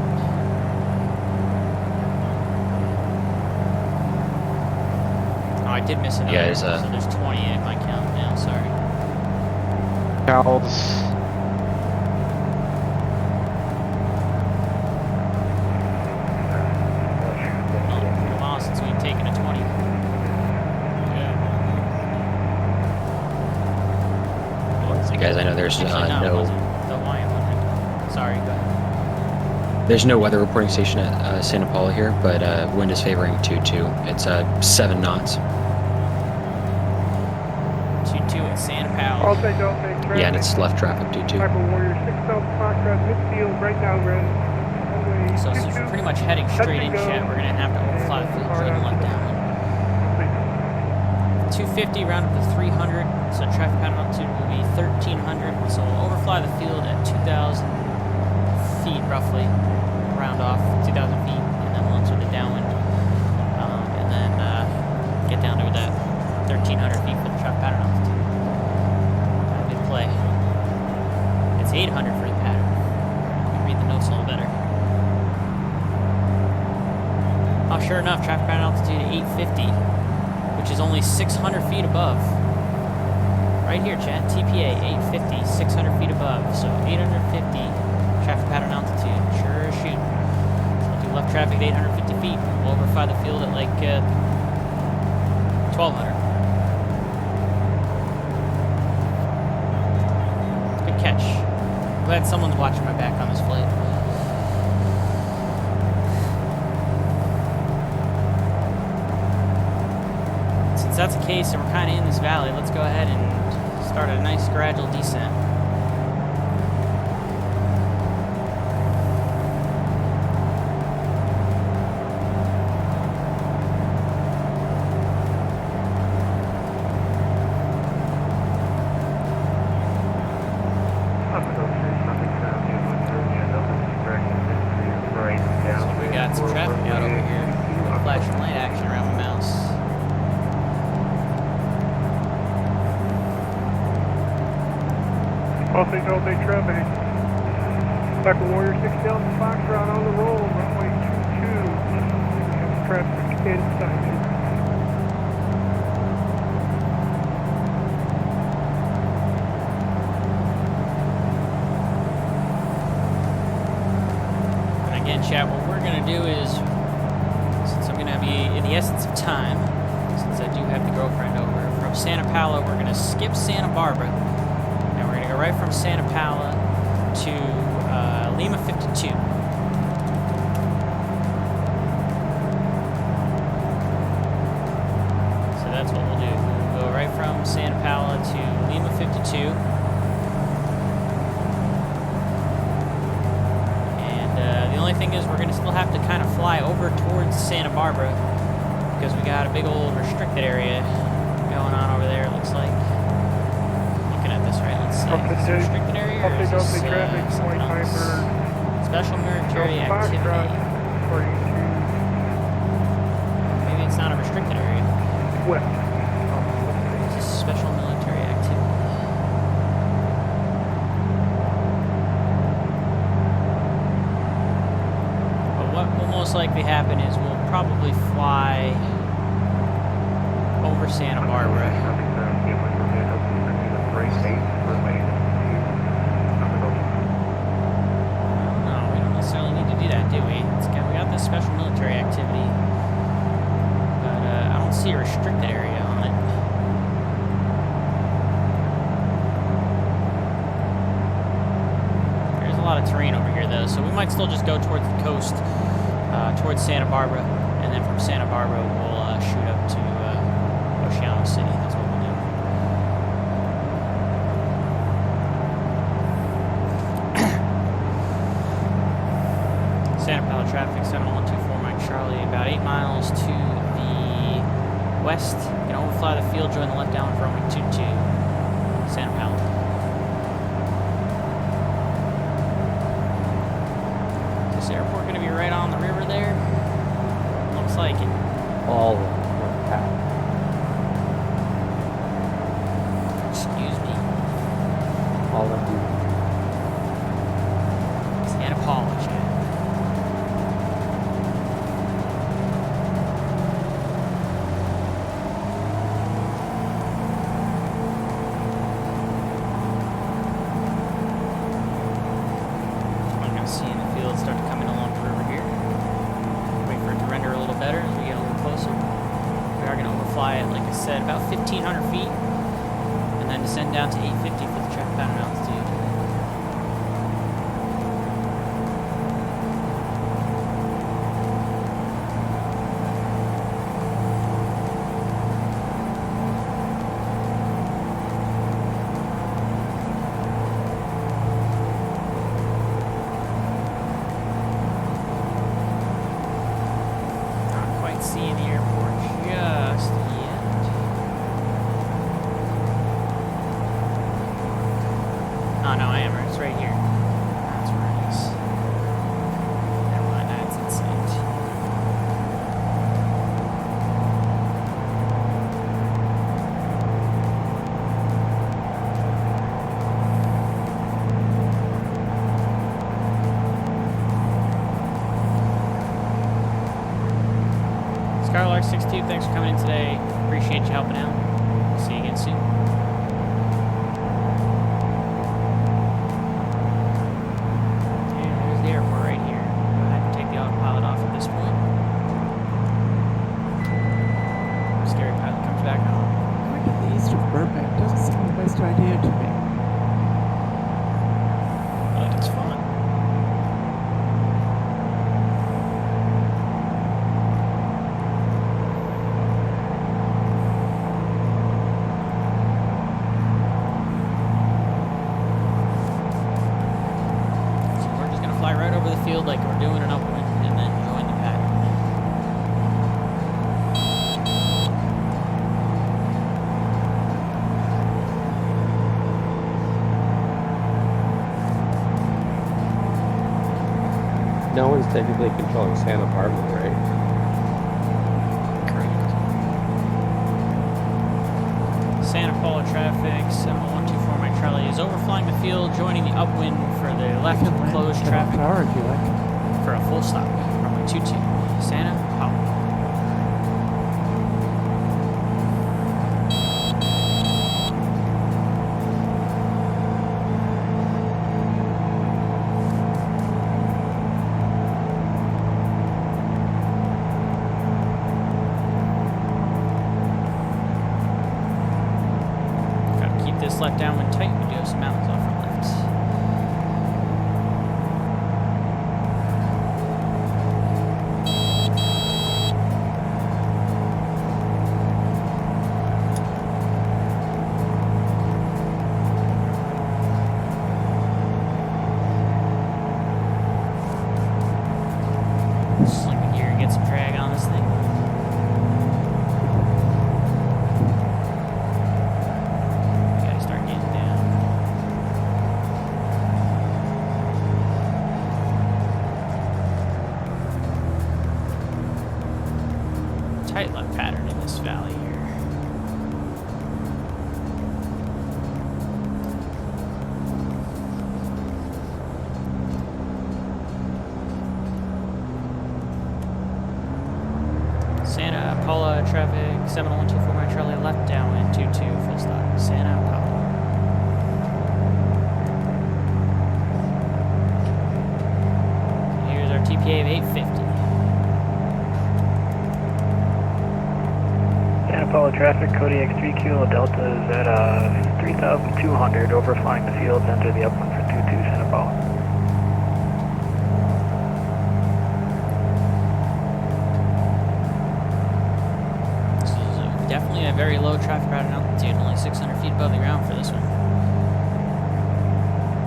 Speaker 6: Oh, I did miss another.
Speaker 3: Yeah,
Speaker 6: So there's 20 in my count now. Sorry.
Speaker 14: Cows.
Speaker 6: Well, it's been a while since we've taken a 20.
Speaker 3: So guys, I know there's
Speaker 6: Actually, no, it
Speaker 3: no
Speaker 6: wasn't. The Hawaiian one. Sorry, go ahead.
Speaker 3: there's no weather reporting station at Santa Paula here, but wind is favoring 2-2. It's 7 knots.
Speaker 6: 2-2 at Sand Pal.
Speaker 17: All day, don't take traffic.
Speaker 3: Yeah, and it's left traffic 2-2.
Speaker 17: Piper Warrior 6 Delta Fox, Cross midfield, right downwind.
Speaker 6: So since we're pretty much heading straight in, chat, we're going to have to overfly the field, join the left downwind. 250 round up to 300, so traffic pattern altitude will be 1300. So we'll overfly the field at 2,000 feet roughly, round off 2,000 feet, and then we'll enter the downwind, and then get down to that 1,300 feet for the traffic pattern altitude. That'll be the play. It's 800 for the pattern. Let me read the notes a little better. Oh, sure enough, traffic pattern altitude at 850. Which is only 600 feet above. Right here, chat. TPA 850, 600 feet above. So 850 traffic pattern altitude. Sure as shoot. We'll do left traffic at 850 feet. We'll overfly the field at like 1,200. Good catch. I'm glad someone's watching my back on this flight. Since that's the case and we're kind of in this valley, let's go ahead and start a nice gradual descent. So we got some traffic out over here. Flashing light action around my mouse.
Speaker 17: All-day traffic. Piper Warrior 6 Delta Foxtrot on the roll, runway 22. Traffic inside.
Speaker 6: And again, chat, what we're going to do is, since I'm going to be in the essence of time, since I do have the girlfriend over, from Santa Paula, we're going to skip Santa Barbara. We're going to go right from Santa Paula to Lima 52. So that's what we'll do. We'll go right from Santa Paula to Lima 52. And the only thing is we're going to still have to kind of fly over towards Santa Barbara because we got a big old restricted area going on over there, it looks like. Restricted area or is this something else? Special military activity. Maybe it's not a restricted area.
Speaker 17: What?
Speaker 6: It's just special military activity. But what will most likely happen is we'll probably fly over Santa Barbara. We got this special military activity, but I don't see a restricted area on it. There's a lot of terrain over here though, so we might still just go towards the coast, towards Santa Barbara, and then from Santa Barbara we'll shoot up to Oceano City. That's what we'll do. Santa Paula traffic, 7124 Mike Charlie, about 8 miles to the west. You can overfly the field, join the left down for runway 22, Santa Paula. Is this airport going to be right on the river there? Looks like it.
Speaker 5: All of the path.
Speaker 6: Excuse me.
Speaker 5: All of you.
Speaker 6: Santa Paula, chat. At about 1,500 feet, and then descend down to 850 for the traffic pattern altitude. right here. That's where it is. Never mind, that's in sight. Skylark62, thanks for coming in today. Appreciate you helping out. See you again soon. And there's the airport right here. Go ahead and take the autopilot off at this point. Scary pilot comes back on.
Speaker 13: Going to the east of Burbank doesn't seem the best idea to me.
Speaker 6: But it's fun. Field like we're doing an upwind and then join the pattern.
Speaker 5: No one's technically controlling Santa Barbara, right?
Speaker 6: Santa Paula traffic, 7124 Mike Charlie is overflying the field, joining the upwind for the left closed traffic for a full stop. Runway 22, Santa Paula. This left downwind tight, we do have some mountains off our left. Sling the gear and get some drag on this thing. Tight left pattern in this valley here. Santa Paula traffic, Seminole 124 Mike Charlie left downwind 22 full stop. Santa Paula. Here's our TPA of 850.
Speaker 15: Santa Paula traffic, Kodiak 3 Kilo Delta is at 3,200, overflying the fields, enter the upwind for 22 Santa Paula.
Speaker 6: This is definitely a very low traffic pattern altitude, only 600 feet above the ground for this one.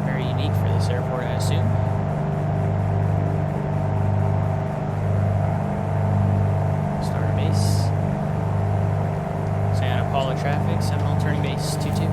Speaker 6: Very unique for this airport, I assume. Starter base. Santa Paula traffic, Seminole turning base 22.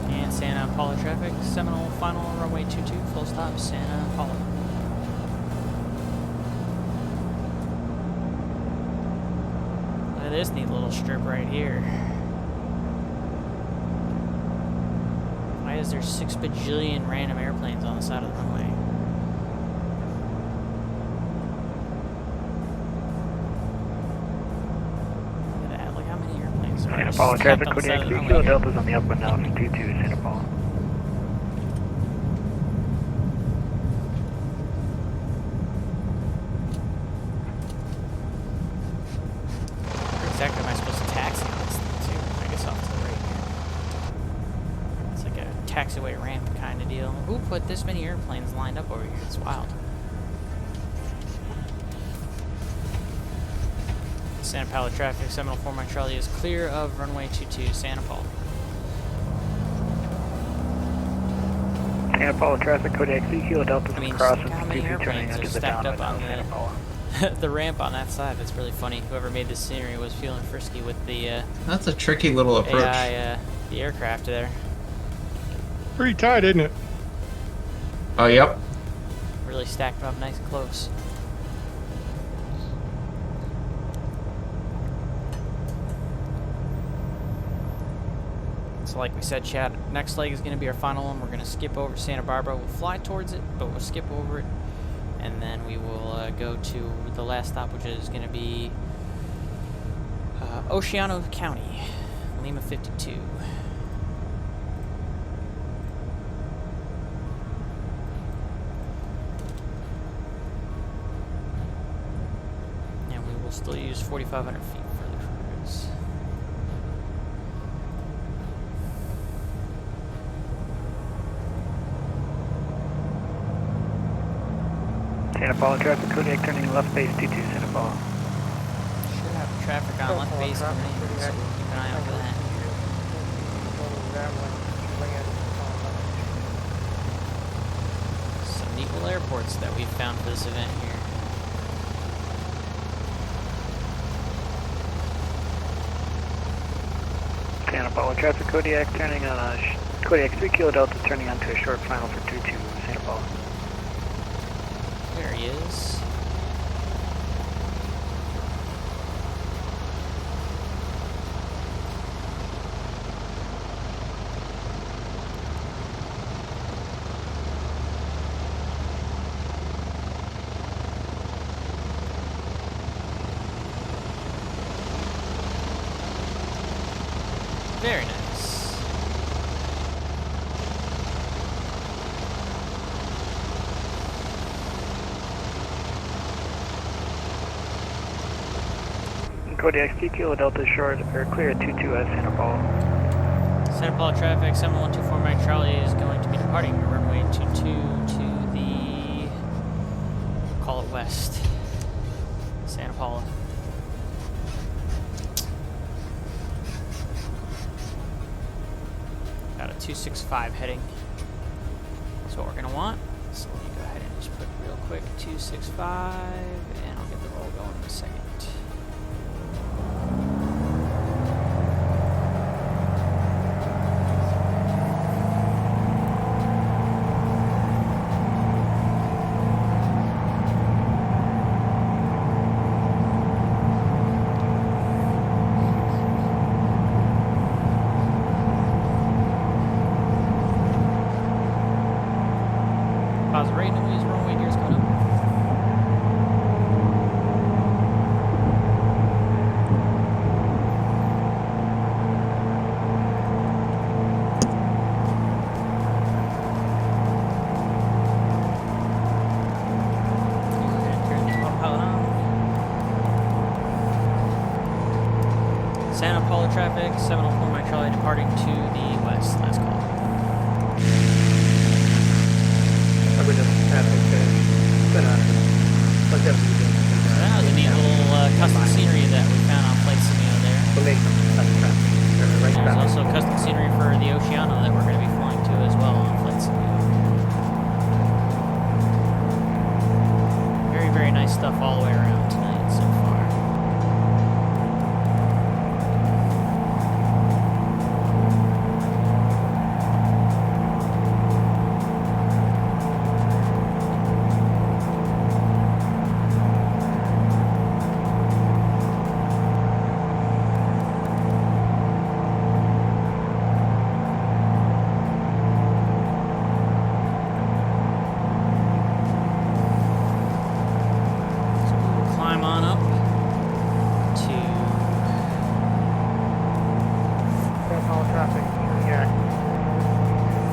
Speaker 6: And Santa Paula traffic, Seminole final runway 22, full stop, Santa Paula. This neat little strip right here. Why is there 6 bajillion random airplanes on the side of the runway? Look at that, look how many airplanes are
Speaker 15: Santa Paula traffic, Kodiak 3 Kilo Delta's on the upwind now to 22 Santa Paula.
Speaker 6: Exactly, am I supposed to taxi on this thing too? I guess off to the right here. It's like a taxiway ramp kind of deal. Who put this many airplanes lined up over here? It's wild. Santa Paula traffic, Seminole 4 Mike Charlie is clear of runway 22, Santa Paula.
Speaker 15: Santa Paula traffic, Kodiak 3 Kilo Delta
Speaker 6: I mean,
Speaker 15: crossing
Speaker 6: look how many
Speaker 15: 22 turning
Speaker 6: airplanes are
Speaker 15: into the
Speaker 6: stacked up
Speaker 15: downwind
Speaker 6: on
Speaker 15: of Santa Paula.
Speaker 6: the ramp on that side. That's really funny. Whoever made this scenery was feeling frisky with the
Speaker 4: That's a tricky little approach.
Speaker 6: AI, the aircraft there.
Speaker 9: Pretty tight, isn't it?
Speaker 4: Oh, yep.
Speaker 6: Really stacked up nice and close. So like we said, Chad, next leg is going to be our final one. We're going to skip over Santa Barbara. We'll fly towards it, but we'll skip over it. And then we will go to the last stop, which is going to be Oceano County, Lima 52. And we will still use 4,500 feet for the cruise.
Speaker 15: Santa Paula traffic, Kodiak turning left base 22, Santa Paula.
Speaker 6: Should have traffic on left base coming in, so we'll keep an eye out for that. Some neat little airports that we've found for this event here.
Speaker 15: Santa Paula traffic, Kodiak turning on a Kodiak 3 Kilo Delta turning onto a short final for 22, Santa Paula.
Speaker 6: There he is. Very nice.
Speaker 15: Kodiak 3 Kilo Delta short or clear at 22 at Santa Paula.
Speaker 6: Santa Paula traffic, 7124 Mike Charlie is going to be departing runway 22 to the, we'll call it west, Santa Paula. Got a 265 heading. That's what we're going to want. So let me go ahead and just put real quick 265, and I'll get the roll going in a second. Pause right noise, runway gears coming up. We're going to turn the autopilot on. Santa Paula traffic, 704 Mike Charlie departing to the west. Last call. That was a neat little custom scenery that we found on Flight Seminole there. There's also custom scenery for the Oceano that we're going to be flying to as well on Flight Seminole. Very, very nice stuff all the way around tonight so far. So we will climb on up to
Speaker 17: Santa Paula traffic, yeah.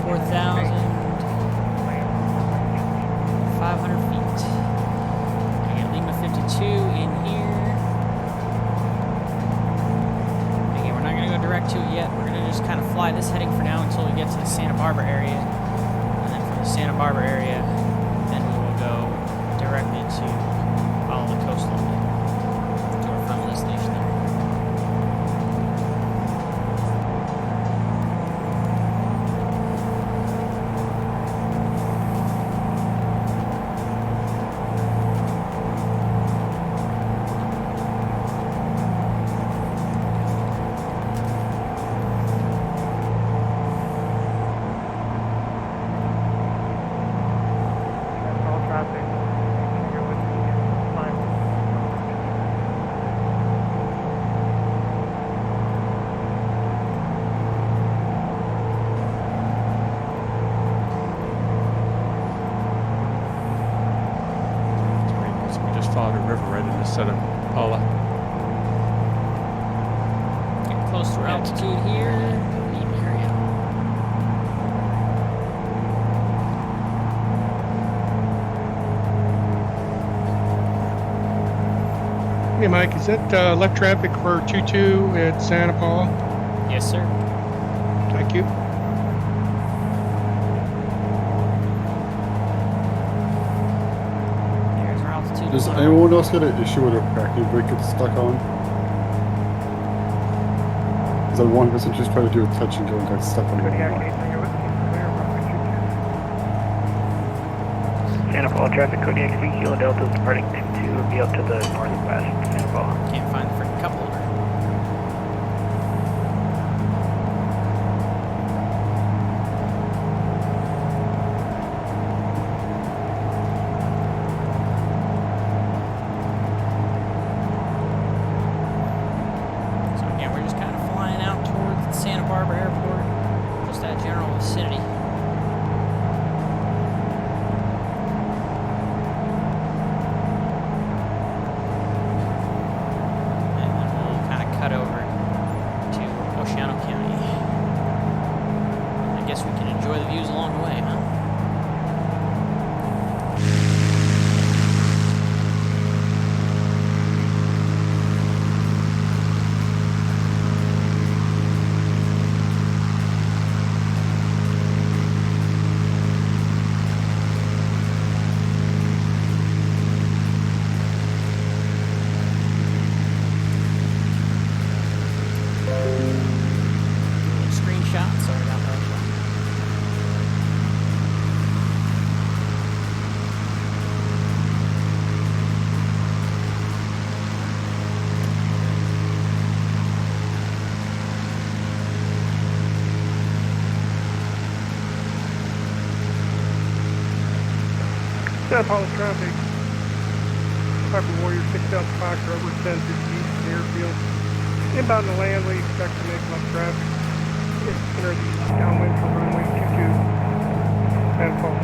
Speaker 6: 4,500 feet. I got Lima 52 in here. Again, we're not going to go direct to it yet. We're going to just kind of fly this heading for now until we get to the Santa Barbara area. And then from the Santa Barbara area, then we will go directly to follow the coastline to our friendly destination.
Speaker 13: Colorado River right into Santa Paula.
Speaker 6: Get close to altitude here. Neat area.
Speaker 9: Hey, Mike, is that left traffic for 22 at Santa Paula?
Speaker 6: Yes, sir.
Speaker 9: Thank you.
Speaker 6: There's our altitude.
Speaker 19: Does anyone else get an issue with a parking brake gets stuck on? Because I'm 100% just trying to do a touch and go and got stuck on the
Speaker 17: Kodiak
Speaker 19: line.
Speaker 17: 8 clear, runway 22.
Speaker 15: Santa Paula traffic, Kodiak 3 Kilo Delta is departing 22 will be up to the northwest, Santa Paula.
Speaker 6: Can't find the freaking cup holder. So again, we're just kind of flying out towards Santa Barbara Airport, just that general vicinity. And then we'll kind of cut over to Oceano County. I guess we can enjoy the views along the way, huh? Screenshot, sorry about that.
Speaker 17: Santa Paula traffic. Piper Warrior 6 Delta Fox, over 1050 east of the airfield. Inbound to land, we expect to make left traffic. Enter the downwind for runway 22. Santa Paula.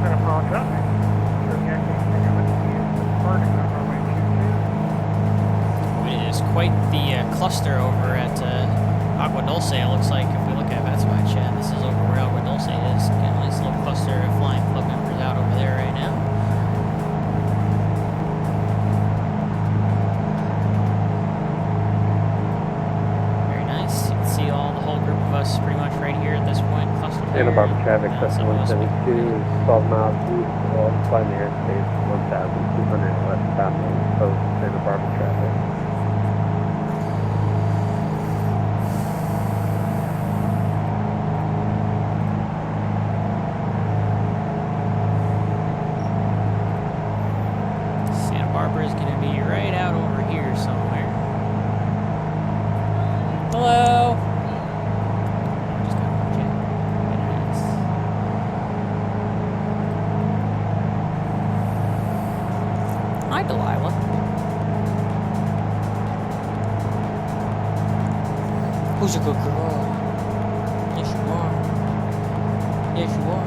Speaker 17: Santa Paula traffic. Kodiak 8 departing on runway 22.
Speaker 6: It is quite the cluster over at Agua Dulce, it looks like. If we look at VATSIM chat, this is over where Agua Dulce is. Got a nice little cluster of flying club members out over there right now. Very nice. You can see all the whole group of us pretty much right here at this point. Clustered
Speaker 5: Santa
Speaker 6: there.
Speaker 5: Barbara traffic,
Speaker 6: Some of us
Speaker 5: 7172 is 12 miles east of flying the airspace 1,200 westbound post Santa Barbara traffic.
Speaker 6: Santa Barbara is going to be right out over here somewhere. Hello. Just gotta watch it. Very nice. Hi, Delilah. Who's a good girl? Yes, you are. Yes, you are.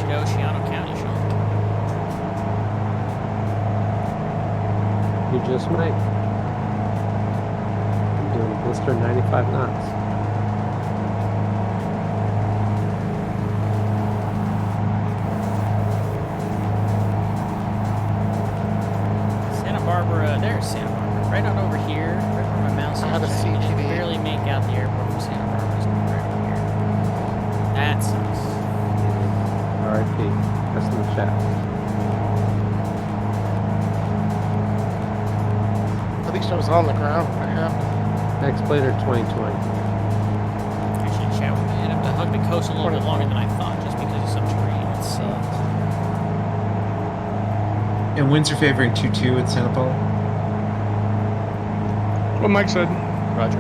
Speaker 6: Oceano County, Sean.
Speaker 5: You just might. I'm doing a blister 95 knots.
Speaker 6: Santa Barbara, there's Santa Barbara. Right on over here, right where my mouse is.
Speaker 2: I had a
Speaker 6: I can
Speaker 2: CTV.
Speaker 6: barely make out the airport from Santa Barbara. It's right over here. That sucks.
Speaker 5: RIP. That's in the chat.
Speaker 2: At least I was on the ground when it happened.
Speaker 5: Explainer 2020.
Speaker 6: Actually, be coasting a little bit longer than I thought, just because of some terrain. Let's see.
Speaker 4: And winds are favoring 2-2 at Santa Paula.
Speaker 9: What Mike said.
Speaker 3: Roger.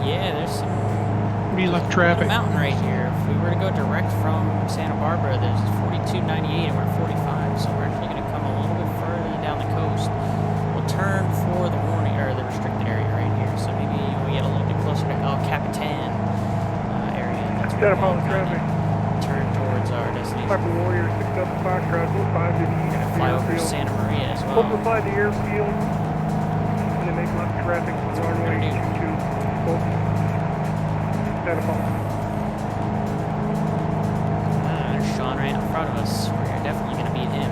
Speaker 6: Yeah, there's some
Speaker 9: We left traffic.
Speaker 6: mountain right here. If we were to go direct from Santa Barbara, there's 4298 and we're at 45, so we're actually going to come a little bit further down the coast. We'll turn for the warning or the restricted area right here, so maybe we get a little bit closer to El Capitan area. That's where
Speaker 17: Santa Paula
Speaker 6: we'll
Speaker 17: traffic.
Speaker 6: turn towards our destination.
Speaker 17: Piper Warrior 6 Delta Foxtrot, 5 to the east.
Speaker 6: Gonna fly over to Santa Maria as well.
Speaker 17: We'll reply to the airfield. And then make left traffic on runway 22. Santa Paula.
Speaker 6: There's Sean right in front of us. We're definitely going to beat him.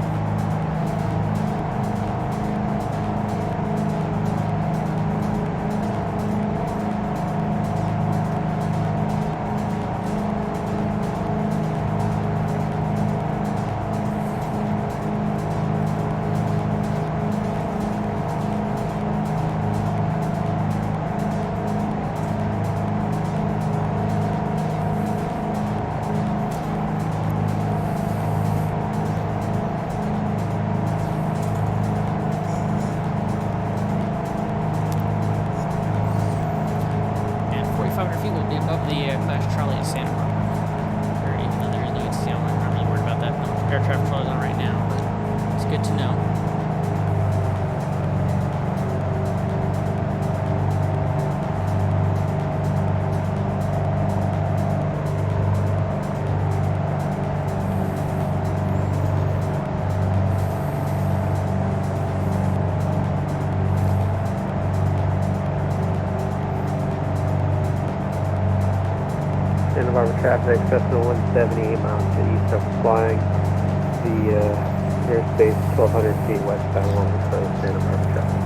Speaker 5: Santa Barbara traffic, Cessna 178 miles to the east of flying the airspace 1,200 feet westbound along the coast, Santa Barbara traffic.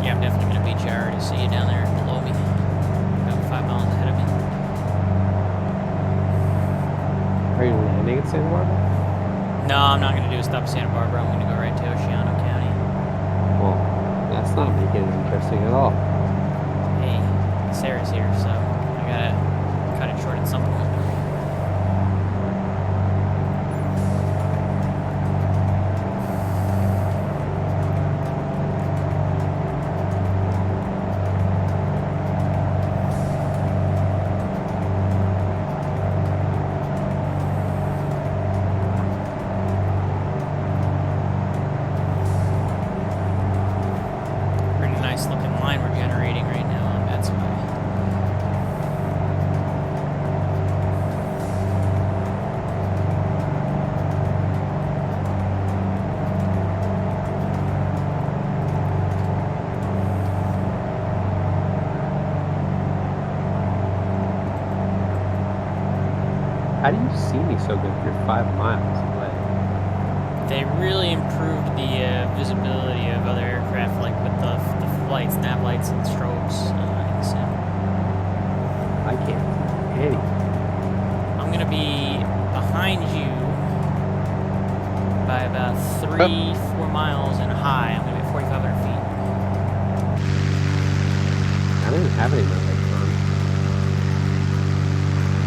Speaker 6: Yeah, I'm definitely going to beat you. I already see you down there below me. About 5 miles ahead of me.
Speaker 15: Are you landing at Santa Barbara?
Speaker 6: No, I'm not going to do a stop at Santa Barbara. I'm going to go right to Oceano County.
Speaker 15: Well, that's not making it interesting at all.
Speaker 6: Hey, Sarah's here, so I got to cut it short at some point.
Speaker 15: How do you see me so good if you're 5 miles away?
Speaker 6: They really improved the visibility of other aircraft, like with the lights, nav lights, and strobes in the sim.
Speaker 15: I can't see anything.
Speaker 6: I'm going to be behind you by about 3-4 miles and high. I'm going to be at 4,500 feet.
Speaker 15: I don't even have any lights on.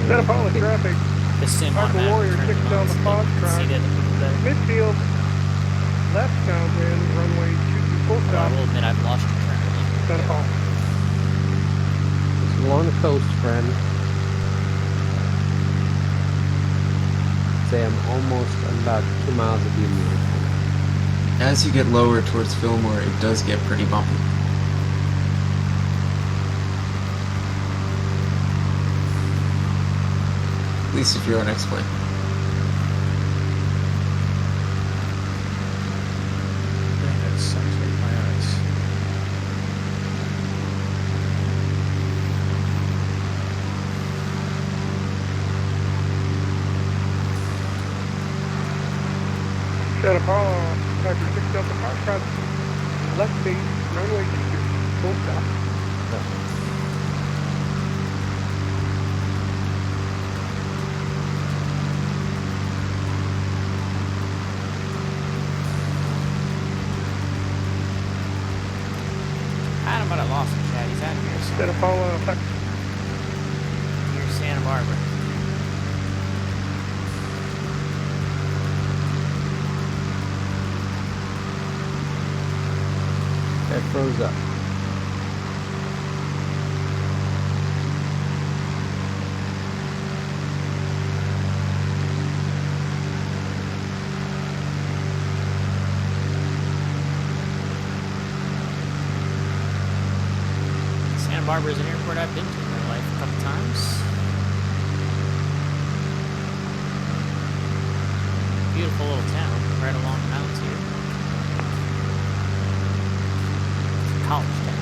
Speaker 17: Santa Paula traffic.
Speaker 6: The sim
Speaker 17: Piper Warrior 6 Delta Foxtrot. Midfield, left downwind, runway 22 full stop.
Speaker 6: I will admit I've lost you currently.
Speaker 17: Santa Paula.
Speaker 15: It's along the coast, friend. Say I'm almost about 2 miles of beauty.
Speaker 4: As you get lower towards Fillmore, it does get pretty bumpy. At least if you're on X-Plane.
Speaker 1: That sucks with my eyes.
Speaker 17: Santa Paula, Piper 6 Delta Foxtrot. Left base, runway 22 full stop. Santa Paula, Texas.
Speaker 6: Here's Santa Barbara.
Speaker 15: That froze up.
Speaker 6: Santa Barbara is an airport I've been to in my life a couple times. Beautiful little town right along the mountains here. It's a college town.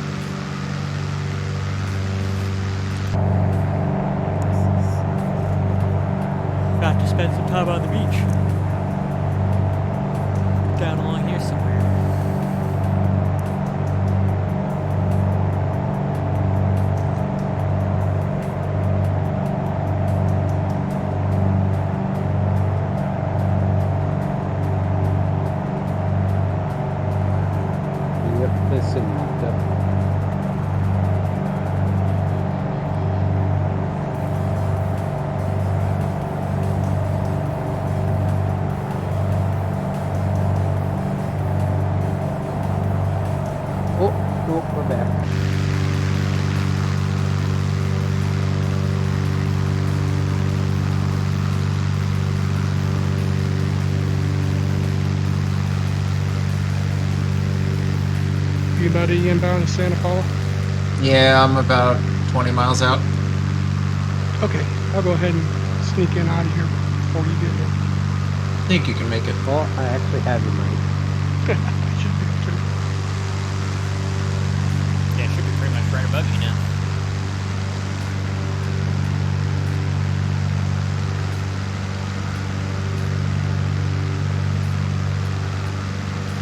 Speaker 6: Got to spend some time on the beach. Down along here somewhere.
Speaker 15: We're back.
Speaker 9: Anybody inbound to Santa Paula?
Speaker 4: Yeah, I'm about 20 miles out.
Speaker 9: Okay, I'll go ahead and sneak in out of here before you get here.
Speaker 4: I think you can make it.
Speaker 15: Well, I actually have your mic.
Speaker 9: I should be too.
Speaker 6: Yeah, it should be pretty much right above you now.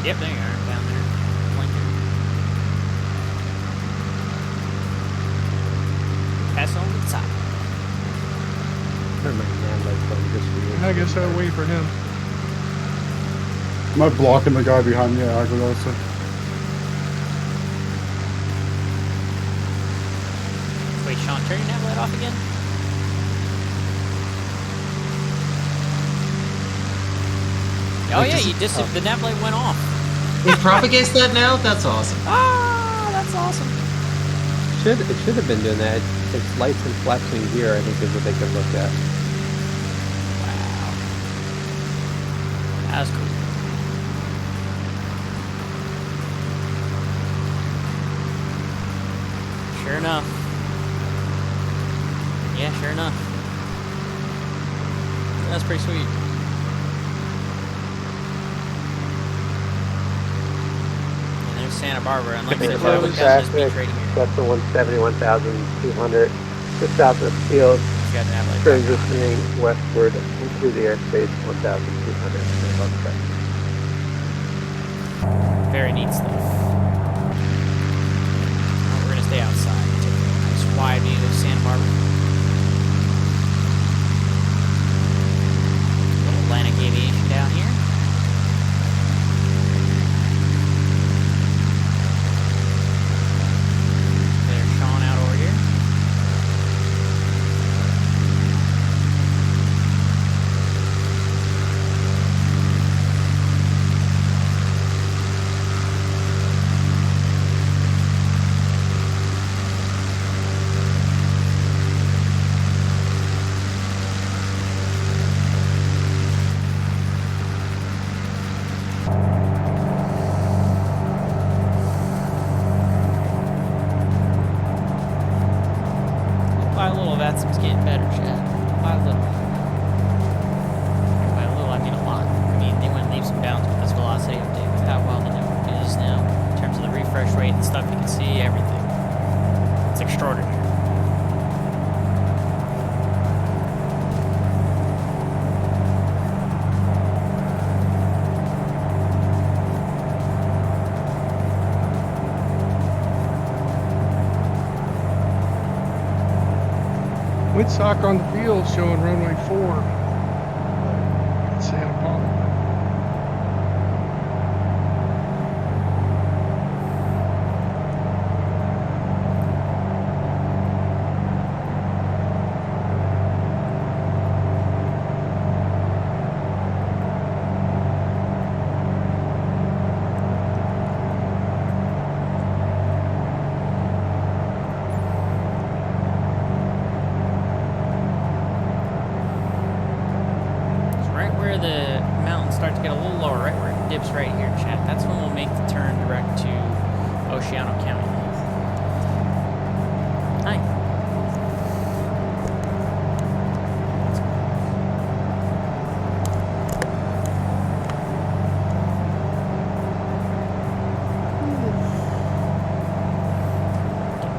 Speaker 6: Yep, there you are, down there. Blinking. Pass on to the top.
Speaker 15: Turn my hand lights on just for you.
Speaker 9: I guess I'll wait for him.
Speaker 19: Am I blocking the guy behind me at Aguilar?
Speaker 6: Wait, Sean, turn your nav light off again? Oh yeah, you the nav light went off.
Speaker 4: It propagates that now? That's awesome.
Speaker 6: Ah, that's awesome.
Speaker 15: It should have been doing that. It's lights and flashing gear, I think, is what they could look at.
Speaker 6: Wow. That was cool. Sure enough. Yeah, sure enough. That's pretty sweet. And there's Santa Barbara. And like I said, we've got this beach right here.
Speaker 5: That's the 171,200 just south of the field,
Speaker 6: You got to have like
Speaker 5: transitioning westward into the airspace 1,200 above track.
Speaker 6: very neat stuff. We're gonna stay outside. Take a nice wide view of Santa Barbara. Little Atlantic Aviation down here. There's Sean out over here. By a little, VATSIM's getting better, Chad. By a little. By a little, I mean a lot. I mean, they went leaps and bounds with this velocity update with how well the network is now. In terms of the refresh rate and stuff, you can see everything. It's extraordinary.
Speaker 9: Windsock on the field showing runway 4 at Santa Paula.
Speaker 6: start to get a little lower, right where it dips right here, chat. That's when we'll make the turn direct to Oceano County. Hi.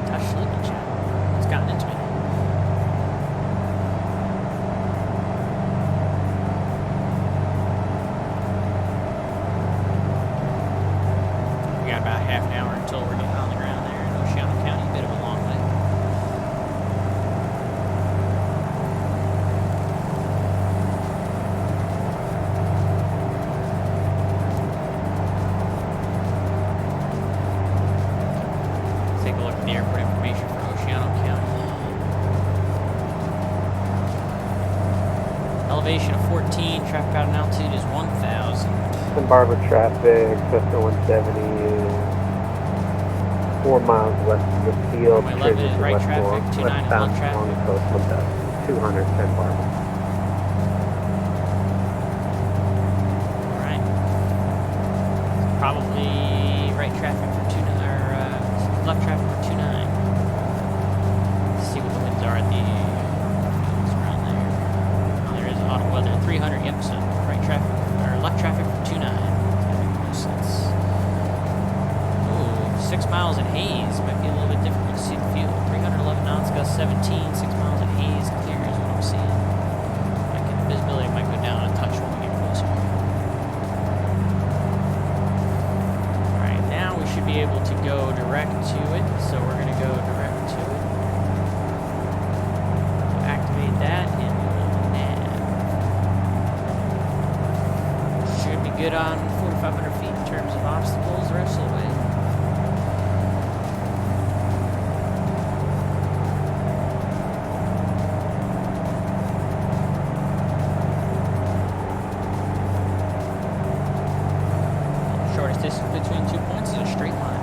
Speaker 6: Touch sleeping, chat. It's gotten into me. We got about half an hour until we're getting on the ground there in Oceano County. A bit of a long way. Let's take a look at the airport information for Oceano County. Elevation of 14, traffic out and altitude is 1,000.
Speaker 5: Santa Barbara traffic, Cessna 170 is 4 miles west of the field.
Speaker 6: Runway 11 is right traffic, 29 is
Speaker 5: westbound
Speaker 6: left traffic.
Speaker 5: along the coast, 1,200 Santa Barbara.
Speaker 6: Alright. Probably right traffic for 29, or left traffic for 29. Let's see what the winds are at the fields around there. Oh, there is auto weather. 300, yep, so right traffic, or left traffic for 29. That makes no sense. Ooh, 6 miles in haze. Might be a little bit difficult to see the field. 311 knots, gust 17, 6 miles in haze, clear is what I'm seeing. Visibility might go down a touch when we get closer. Alright, now we should be able to go direct to it, so we're going to go direct to it. So activate that and we'll nav. Should be good on 4,500 feet in terms of obstacles the rest of the way. Shortest distance between 2 points is a straight line.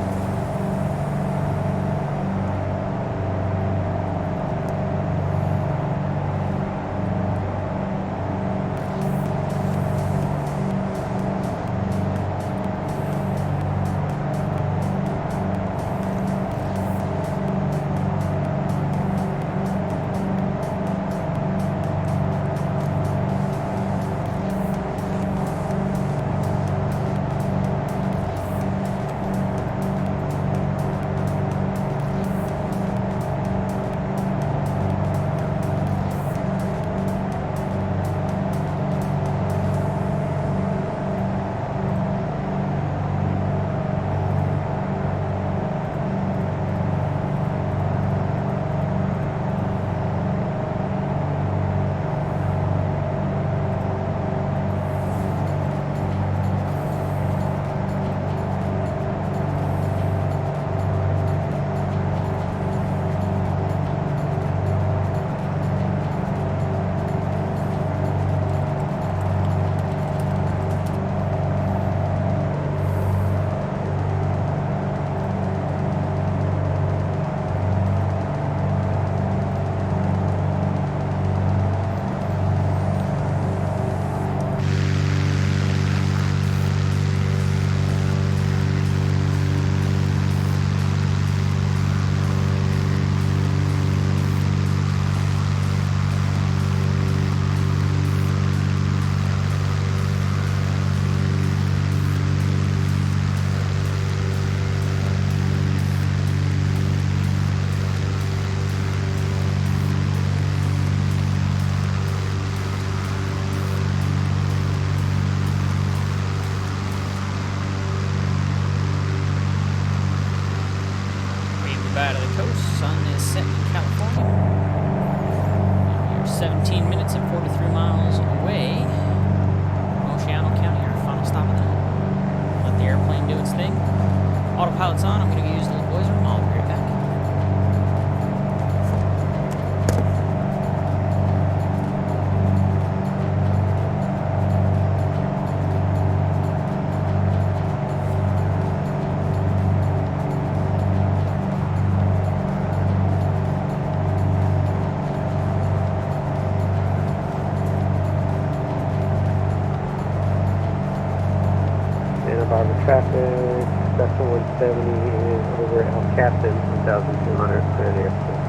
Speaker 5: Barbara traffic. Special 170 is over El Captain, 1,200, clear the airport.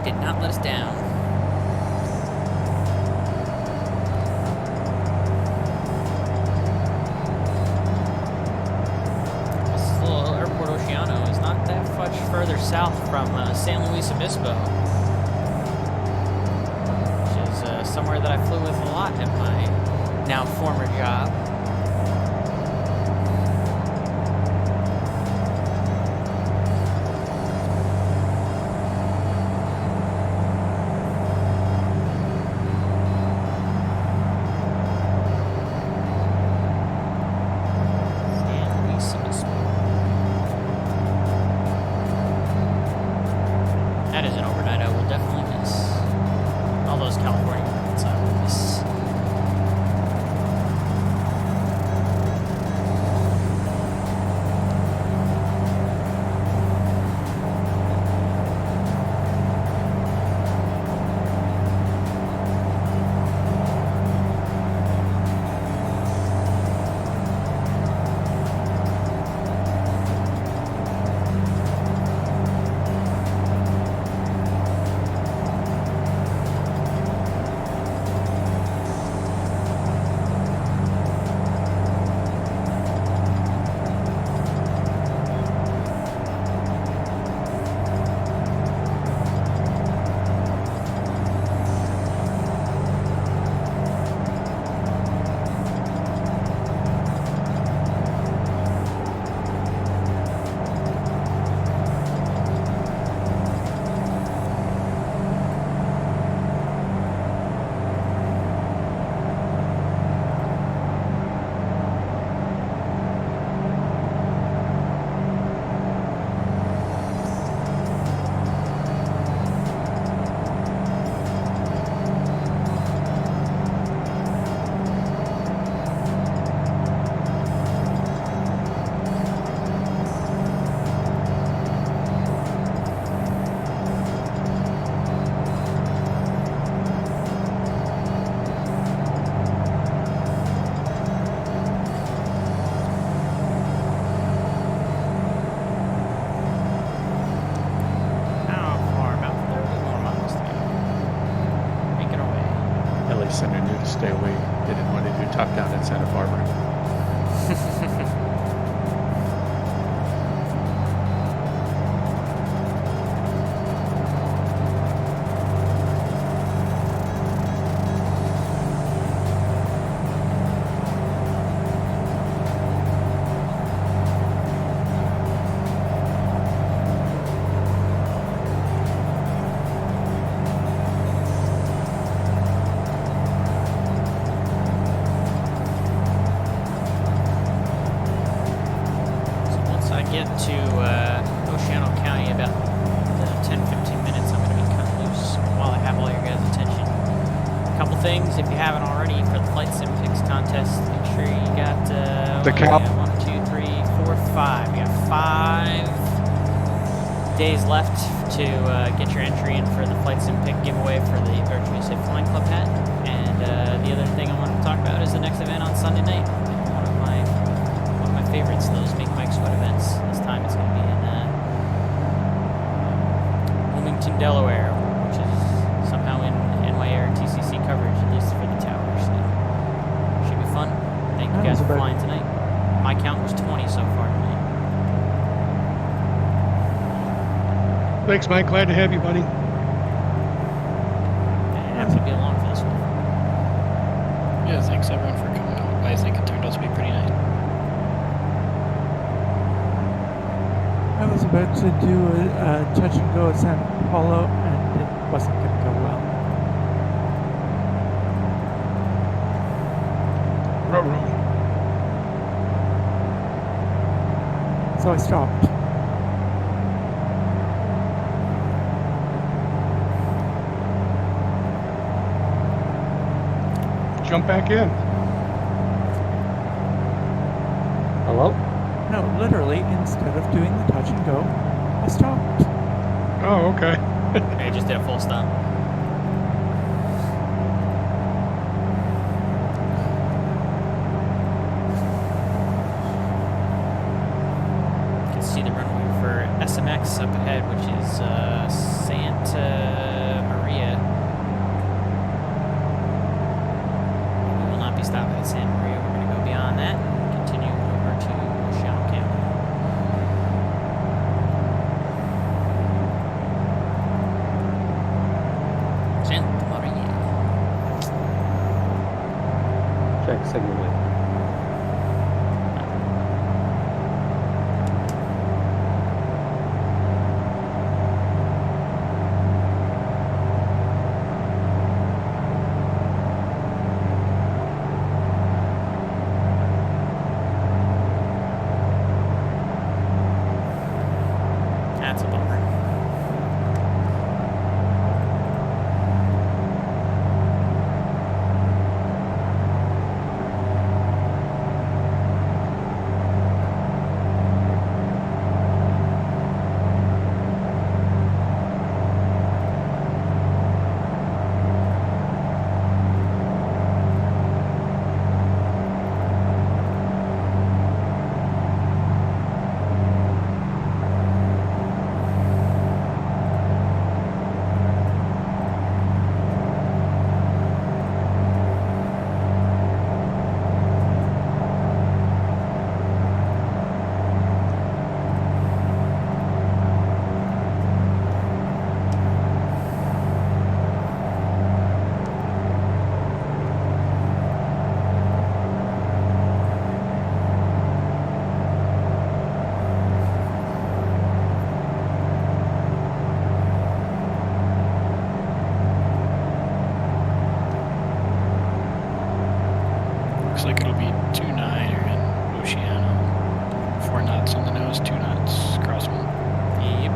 Speaker 6: Did not let us down. This little Airport Oceano is not that much further south from San Luis Obispo, which is somewhere that I flew with a lot at my now former job.
Speaker 20: Stay away. They didn't want to do top down in Santa Barbara.
Speaker 6: To Oceano County about 10-15 minutes. I'm going to be kind of loose while I have all your guys' attention. A couple things, if you haven't already, for the Flight Sim Picks contest, make sure you got 1, 2, 3, 4, 5. You got 5 days left to get your entry in for the Flight Sim Pick giveaway for the Virtually Safe Flying Club hat. And the other thing I wanted to talk about is the next event on Sunday night. One of my favorites, those Make Mike Sweat events. This time it's going to be in Wilmington, Delaware, which is somehow in NYAir TCC coverage, at least for the tower. So
Speaker 9: Thanks, Mike. Glad to have you, buddy.
Speaker 6: Happy to be along for this one.
Speaker 8: Yeah, thanks everyone for coming out. I think it turned out to be pretty nice.
Speaker 13: I was about to do a touch and go at San Paulo, and it wasn't going to go well.
Speaker 9: Ruh-roh.
Speaker 13: So I stopped.
Speaker 9: Jump back in.
Speaker 3: Hello?
Speaker 13: No, literally, instead of doing the touch and go, I stopped.
Speaker 9: Oh, okay.
Speaker 6: Okay, just did a full stop. You can see the runway for SMX up ahead, which is Santa Maria. We will not be stopping at Santa Maria. We're going to go beyond that and continue over to Oceano County. Santa Maria.
Speaker 3: Check signal light.
Speaker 6: That's a bummer.
Speaker 8: Looks like it'll be 2-9 or in Oceano. 4 knots on the nose, 2 knots crosswind.
Speaker 6: Yep.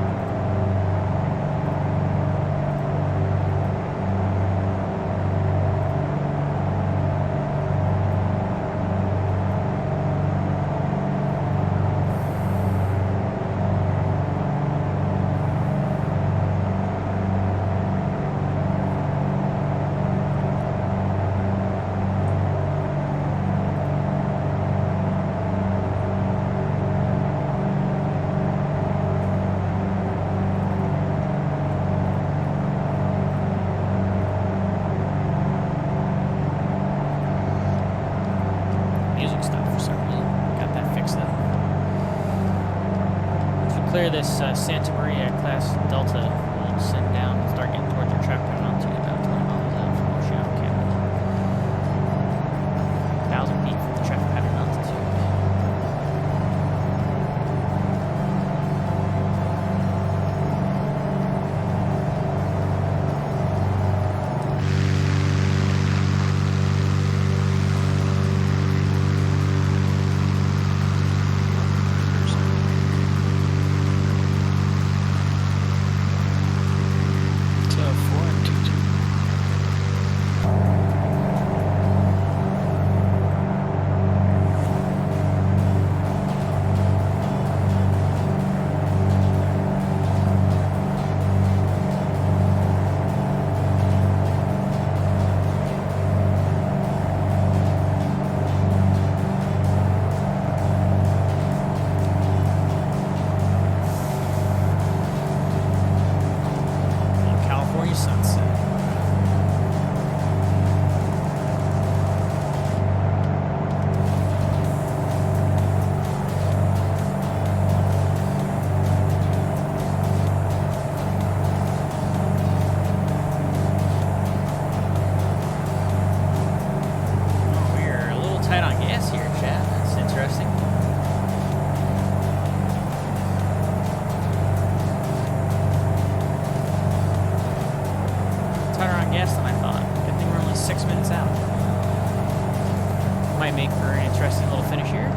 Speaker 6: Music stopped for some reason. Got that fixed though. Once we clear this Santa Maria class Delta, we'll send down and start getting towards your traffic pattern to about 20 miles out from Oceano County. 1,000 feet from the traffic pattern altitude. might make for an interesting little finish here.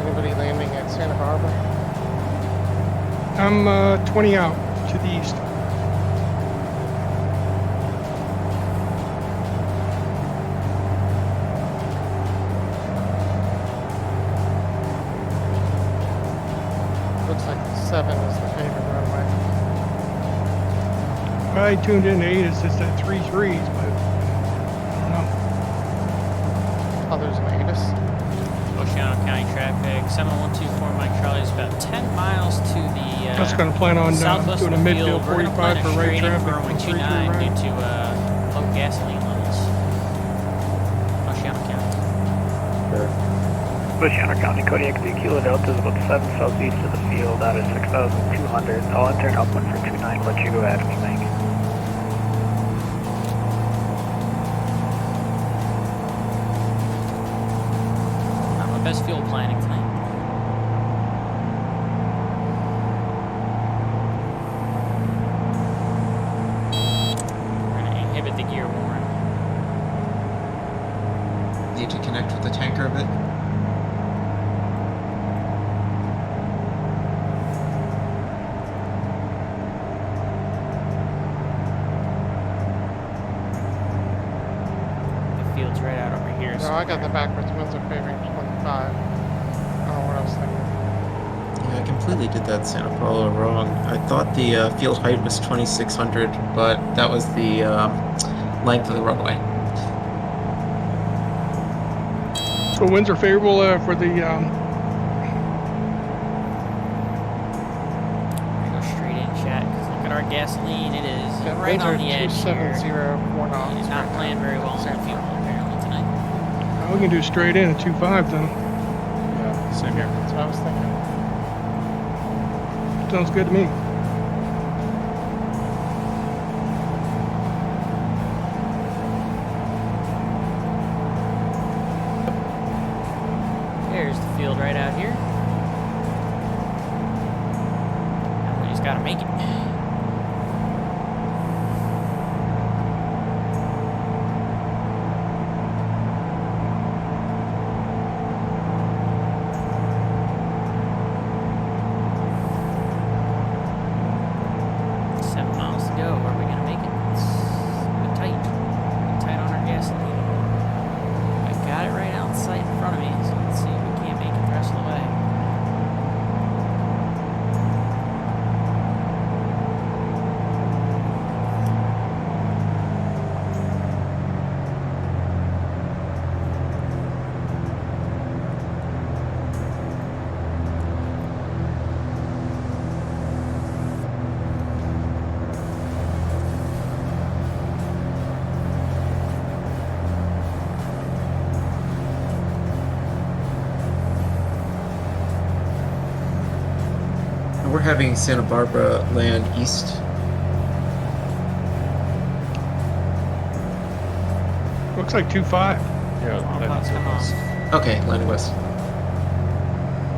Speaker 2: Anybody landing at Santa Barbara?
Speaker 9: I'm 20 out to the east.
Speaker 2: Looks like 7 is the favorite runway.
Speaker 9: I tuned in 8, it's just at 3 threes, but I don't know.
Speaker 2: Oh, there's an ATIS.
Speaker 6: Oceano County traffic, 7124 Mike Charlie is about 10 miles to the
Speaker 9: I was going to plan on
Speaker 6: southwest
Speaker 9: doing a
Speaker 6: of the
Speaker 9: midfield
Speaker 6: field. We're gonna
Speaker 9: 45
Speaker 6: plan
Speaker 9: for
Speaker 6: a
Speaker 9: right
Speaker 6: straight in
Speaker 9: traffic
Speaker 6: for runway
Speaker 9: from 3
Speaker 6: 29
Speaker 9: right.
Speaker 6: due to low gasoline levels. Oceano County.
Speaker 15: Oceano County, Kodiak 3 Kilo Delta is about 7 southeast of the field out of 6,200. I'll enter an upwind for 29, let you go ahead and make.
Speaker 6: Not my best fuel planning tonight. We're gonna inhibit the gear warren.
Speaker 4: Need to connect with the tanker a bit.
Speaker 6: The field's right out over here.
Speaker 2: No, I got the backwards. Winds are favoring 25. I don't know what I was thinking.
Speaker 4: Yeah, I completely did that Santa Paula wrong. I thought the field height was 2,600, but that was the length of the runway.
Speaker 9: So winds are favorable for the
Speaker 6: We're gonna go straight in, chat, because look at our gasoline. It is
Speaker 2: Yeah,
Speaker 6: right
Speaker 2: winds
Speaker 6: on
Speaker 2: are
Speaker 6: the edge here.
Speaker 2: 270, 4 knots.
Speaker 6: It's not playing very well on the fuel apparently tonight.
Speaker 9: we can do straight in at 2.5 then.
Speaker 20: Yeah, same here.
Speaker 2: That's what I was thinking.
Speaker 9: Sounds good to me.
Speaker 6: There's the field right out here. And we just gotta make it.
Speaker 4: We're having Santa Barbara land east.
Speaker 9: Looks like 2.5.
Speaker 20: Yeah, that's
Speaker 6: come on.
Speaker 4: Okay, landing west.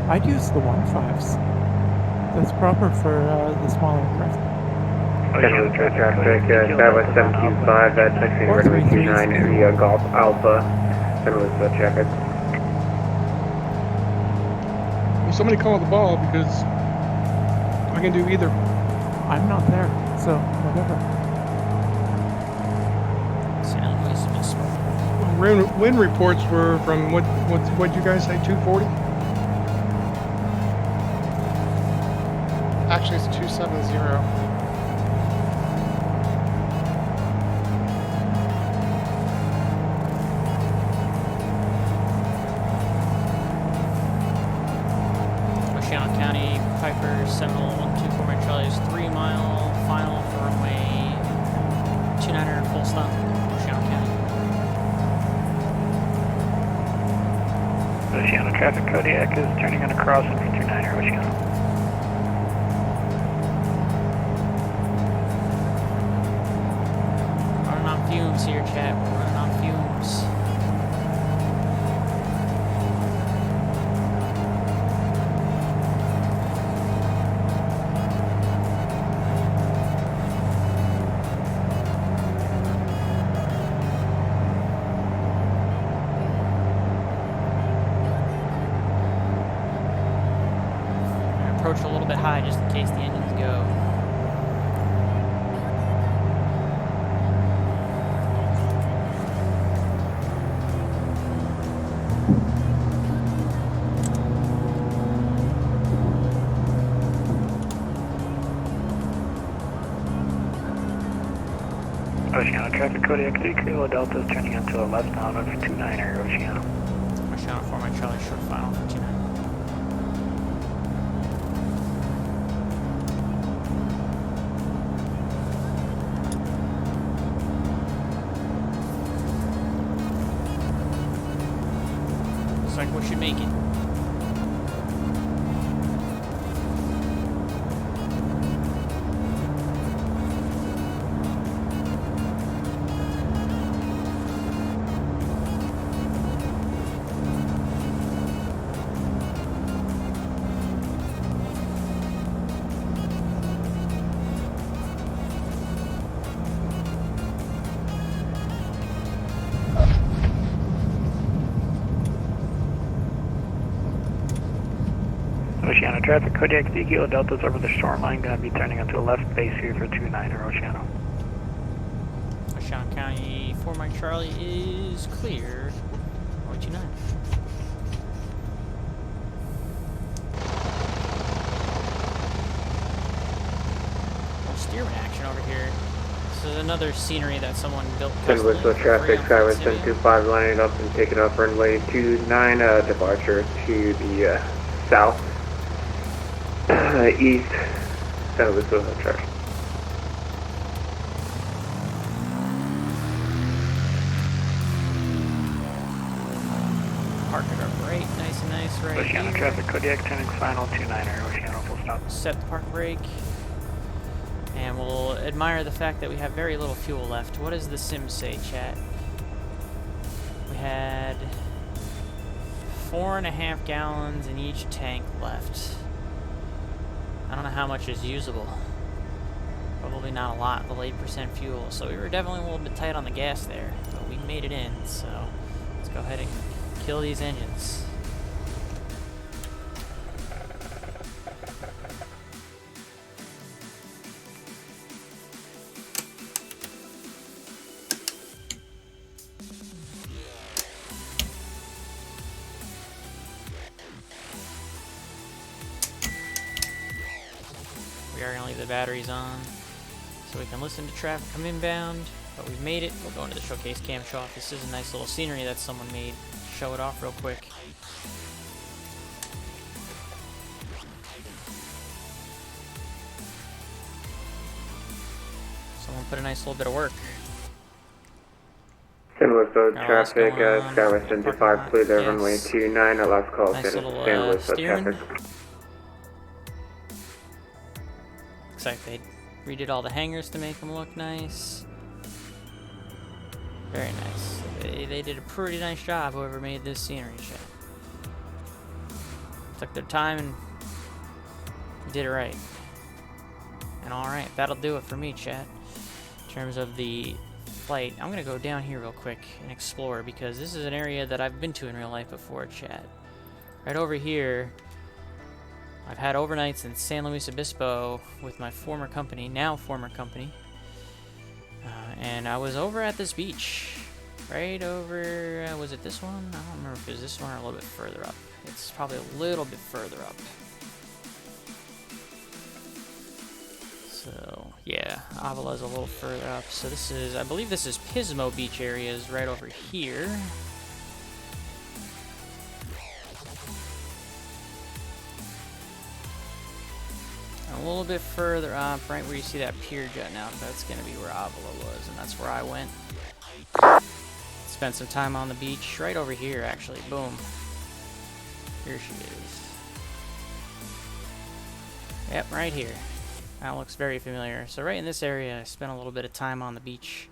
Speaker 13: I'd use the 1.5s. That's proper for the small aircraft.
Speaker 5: Central traffic, Southwest 725, taxiing
Speaker 13: Or
Speaker 5: runway
Speaker 13: 3-3s
Speaker 5: 29,
Speaker 13: too.
Speaker 5: via Golf Alpha, Central traffic.
Speaker 9: Well, somebody call the ball because I can do either.
Speaker 13: I'm not there, so whatever.
Speaker 6: Sound was small.
Speaker 9: Wind reports were from what'd you guys say, 240?
Speaker 2: Actually, it's 270.
Speaker 6: Piper, Seminole, 124 Mike Charlie is 3 mile final for runway 29er full stop, Oceano County.
Speaker 15: Oceano traffic, Kodiak is turning on a crossing for 29er, Oceano.
Speaker 6: Running on fumes here, chat. We're running on fumes. Approach a little bit high just in case the engines go.
Speaker 15: Oceano traffic, Kodiak 3 Kilo Delta is turning onto a left-bound for 29er, Oceano.
Speaker 6: Oceano 4 Mike Charlie short final for 29. Looks like we should make it.
Speaker 15: Oceano traffic, Kodiak 3 Kilo Delta's over the shoreline, going to be turning onto a left base here for 29er, Oceano.
Speaker 6: Oceano County 4 Mike Charlie is clear. 29. Steerman action over here. This is another scenery that someone built.
Speaker 5: Ten Whistle traffic, Skywest 1025 lining up and taking off runway 29, departure to the south, east, Ten Whistle traffic.
Speaker 6: Park it up right, nice and nice right
Speaker 15: Oceano
Speaker 6: here.
Speaker 15: traffic, Kodiak turning final 29er, Oceano full stop.
Speaker 6: Set the park brake. And we'll admire the fact that we have very little fuel left. What does the sim say, chat? We had 4.5 gallons in each tank left. I don't know how much is usable. Probably not a lot, below 8% fuel. So we were definitely a little bit tight on the gas there, but we made it in. So let's go ahead and kill these engines. We are going to leave the batteries on so we can listen to traffic come inbound, but we've made it. We'll go into the showcase cam, show off. This is a nice little scenery that someone made. Show it off real quick. Someone put a nice little bit of work.
Speaker 5: Ten Whistle
Speaker 6: Got a lot
Speaker 5: traffic,
Speaker 6: going on.
Speaker 5: Skywest 1025 clear there,
Speaker 6: Yes.
Speaker 5: runway 29, last call,
Speaker 6: Nice little
Speaker 5: Ten Whistle
Speaker 6: steering.
Speaker 5: traffic.
Speaker 6: Looks like they redid all the hangars to make them look nice. Very nice. They did a pretty nice job, whoever made this scenery shot. Took their time and did it right. And alright, that'll do it for me, chat. In terms of the flight, I'm going to go down here real quick and explore, because this is an area that I've been to in real life before, chat. Right over here, I've had overnights in San Luis Obispo with my former company, and I was over at this beach, right over, was it this one? I don't remember if it was this one or a little bit further up. It's probably a little bit further up. So, yeah, Avila's a little further up. So this is, I believe this is Pismo Beach areas right over here. little bit further up, right where you see that pier jutting out, that's going to be where Avila was, and that's where I went. Spent some time on the beach, right over here, actually. Boom. Here she is. Yep, right here. That looks very familiar. So right in this area, I spent a little bit of time on the beach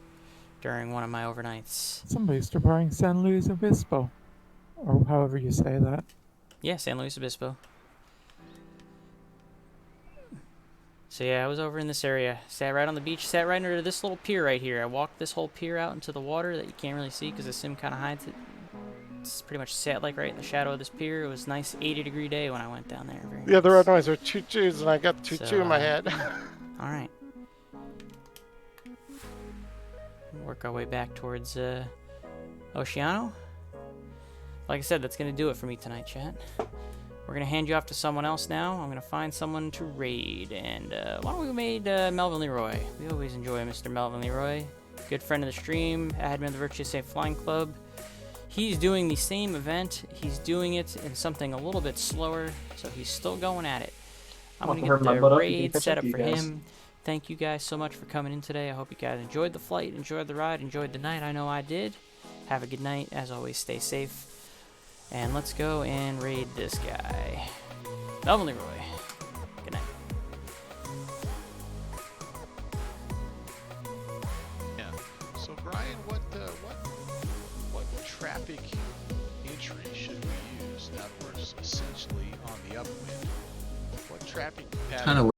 Speaker 6: during one of my overnights.
Speaker 13: Somebody's departing San Luis Obispo, or however you say that.
Speaker 6: Yeah, San Luis Obispo. So yeah, I was over in this area. Sat right on the beach, sat right under this little pier right here. I walked this whole pier out into the water that you can't really see because the sim kind of hides it. It's pretty much sat like right in the shadow of this pier. It was a nice 80-degree day when I went down there. Very
Speaker 2: Yeah, the
Speaker 6: nice.
Speaker 2: red noise are choo-choos, and I got choo-choo in my head.
Speaker 6: All right. Work our way back towards Oceano. Like I said, that's going to do it for me tonight, chat. We're going to hand you off to someone else now. I'm going to find someone to raid. And why don't we raid Melvin Leroy? We always enjoy Mr. Melvin Leroy. Good friend of the stream, admin of the Virtuous Safe Flying Club. He's doing the same event. He's doing it in something a little bit slower, so he's still going at it. I'm going to get the raid set up for him. Thank you guys so much for coming in today. I hope you guys enjoyed the flight, enjoyed the ride, enjoyed the night. I know I did. Have a good night. As always, stay safe. And let's go and raid this guy. Melvin Leroy. Good night.
Speaker 21: Yeah. So Brian, what traffic entry should we use now that we're essentially on the upwind? What traffic pattern?
Speaker 4: Kind of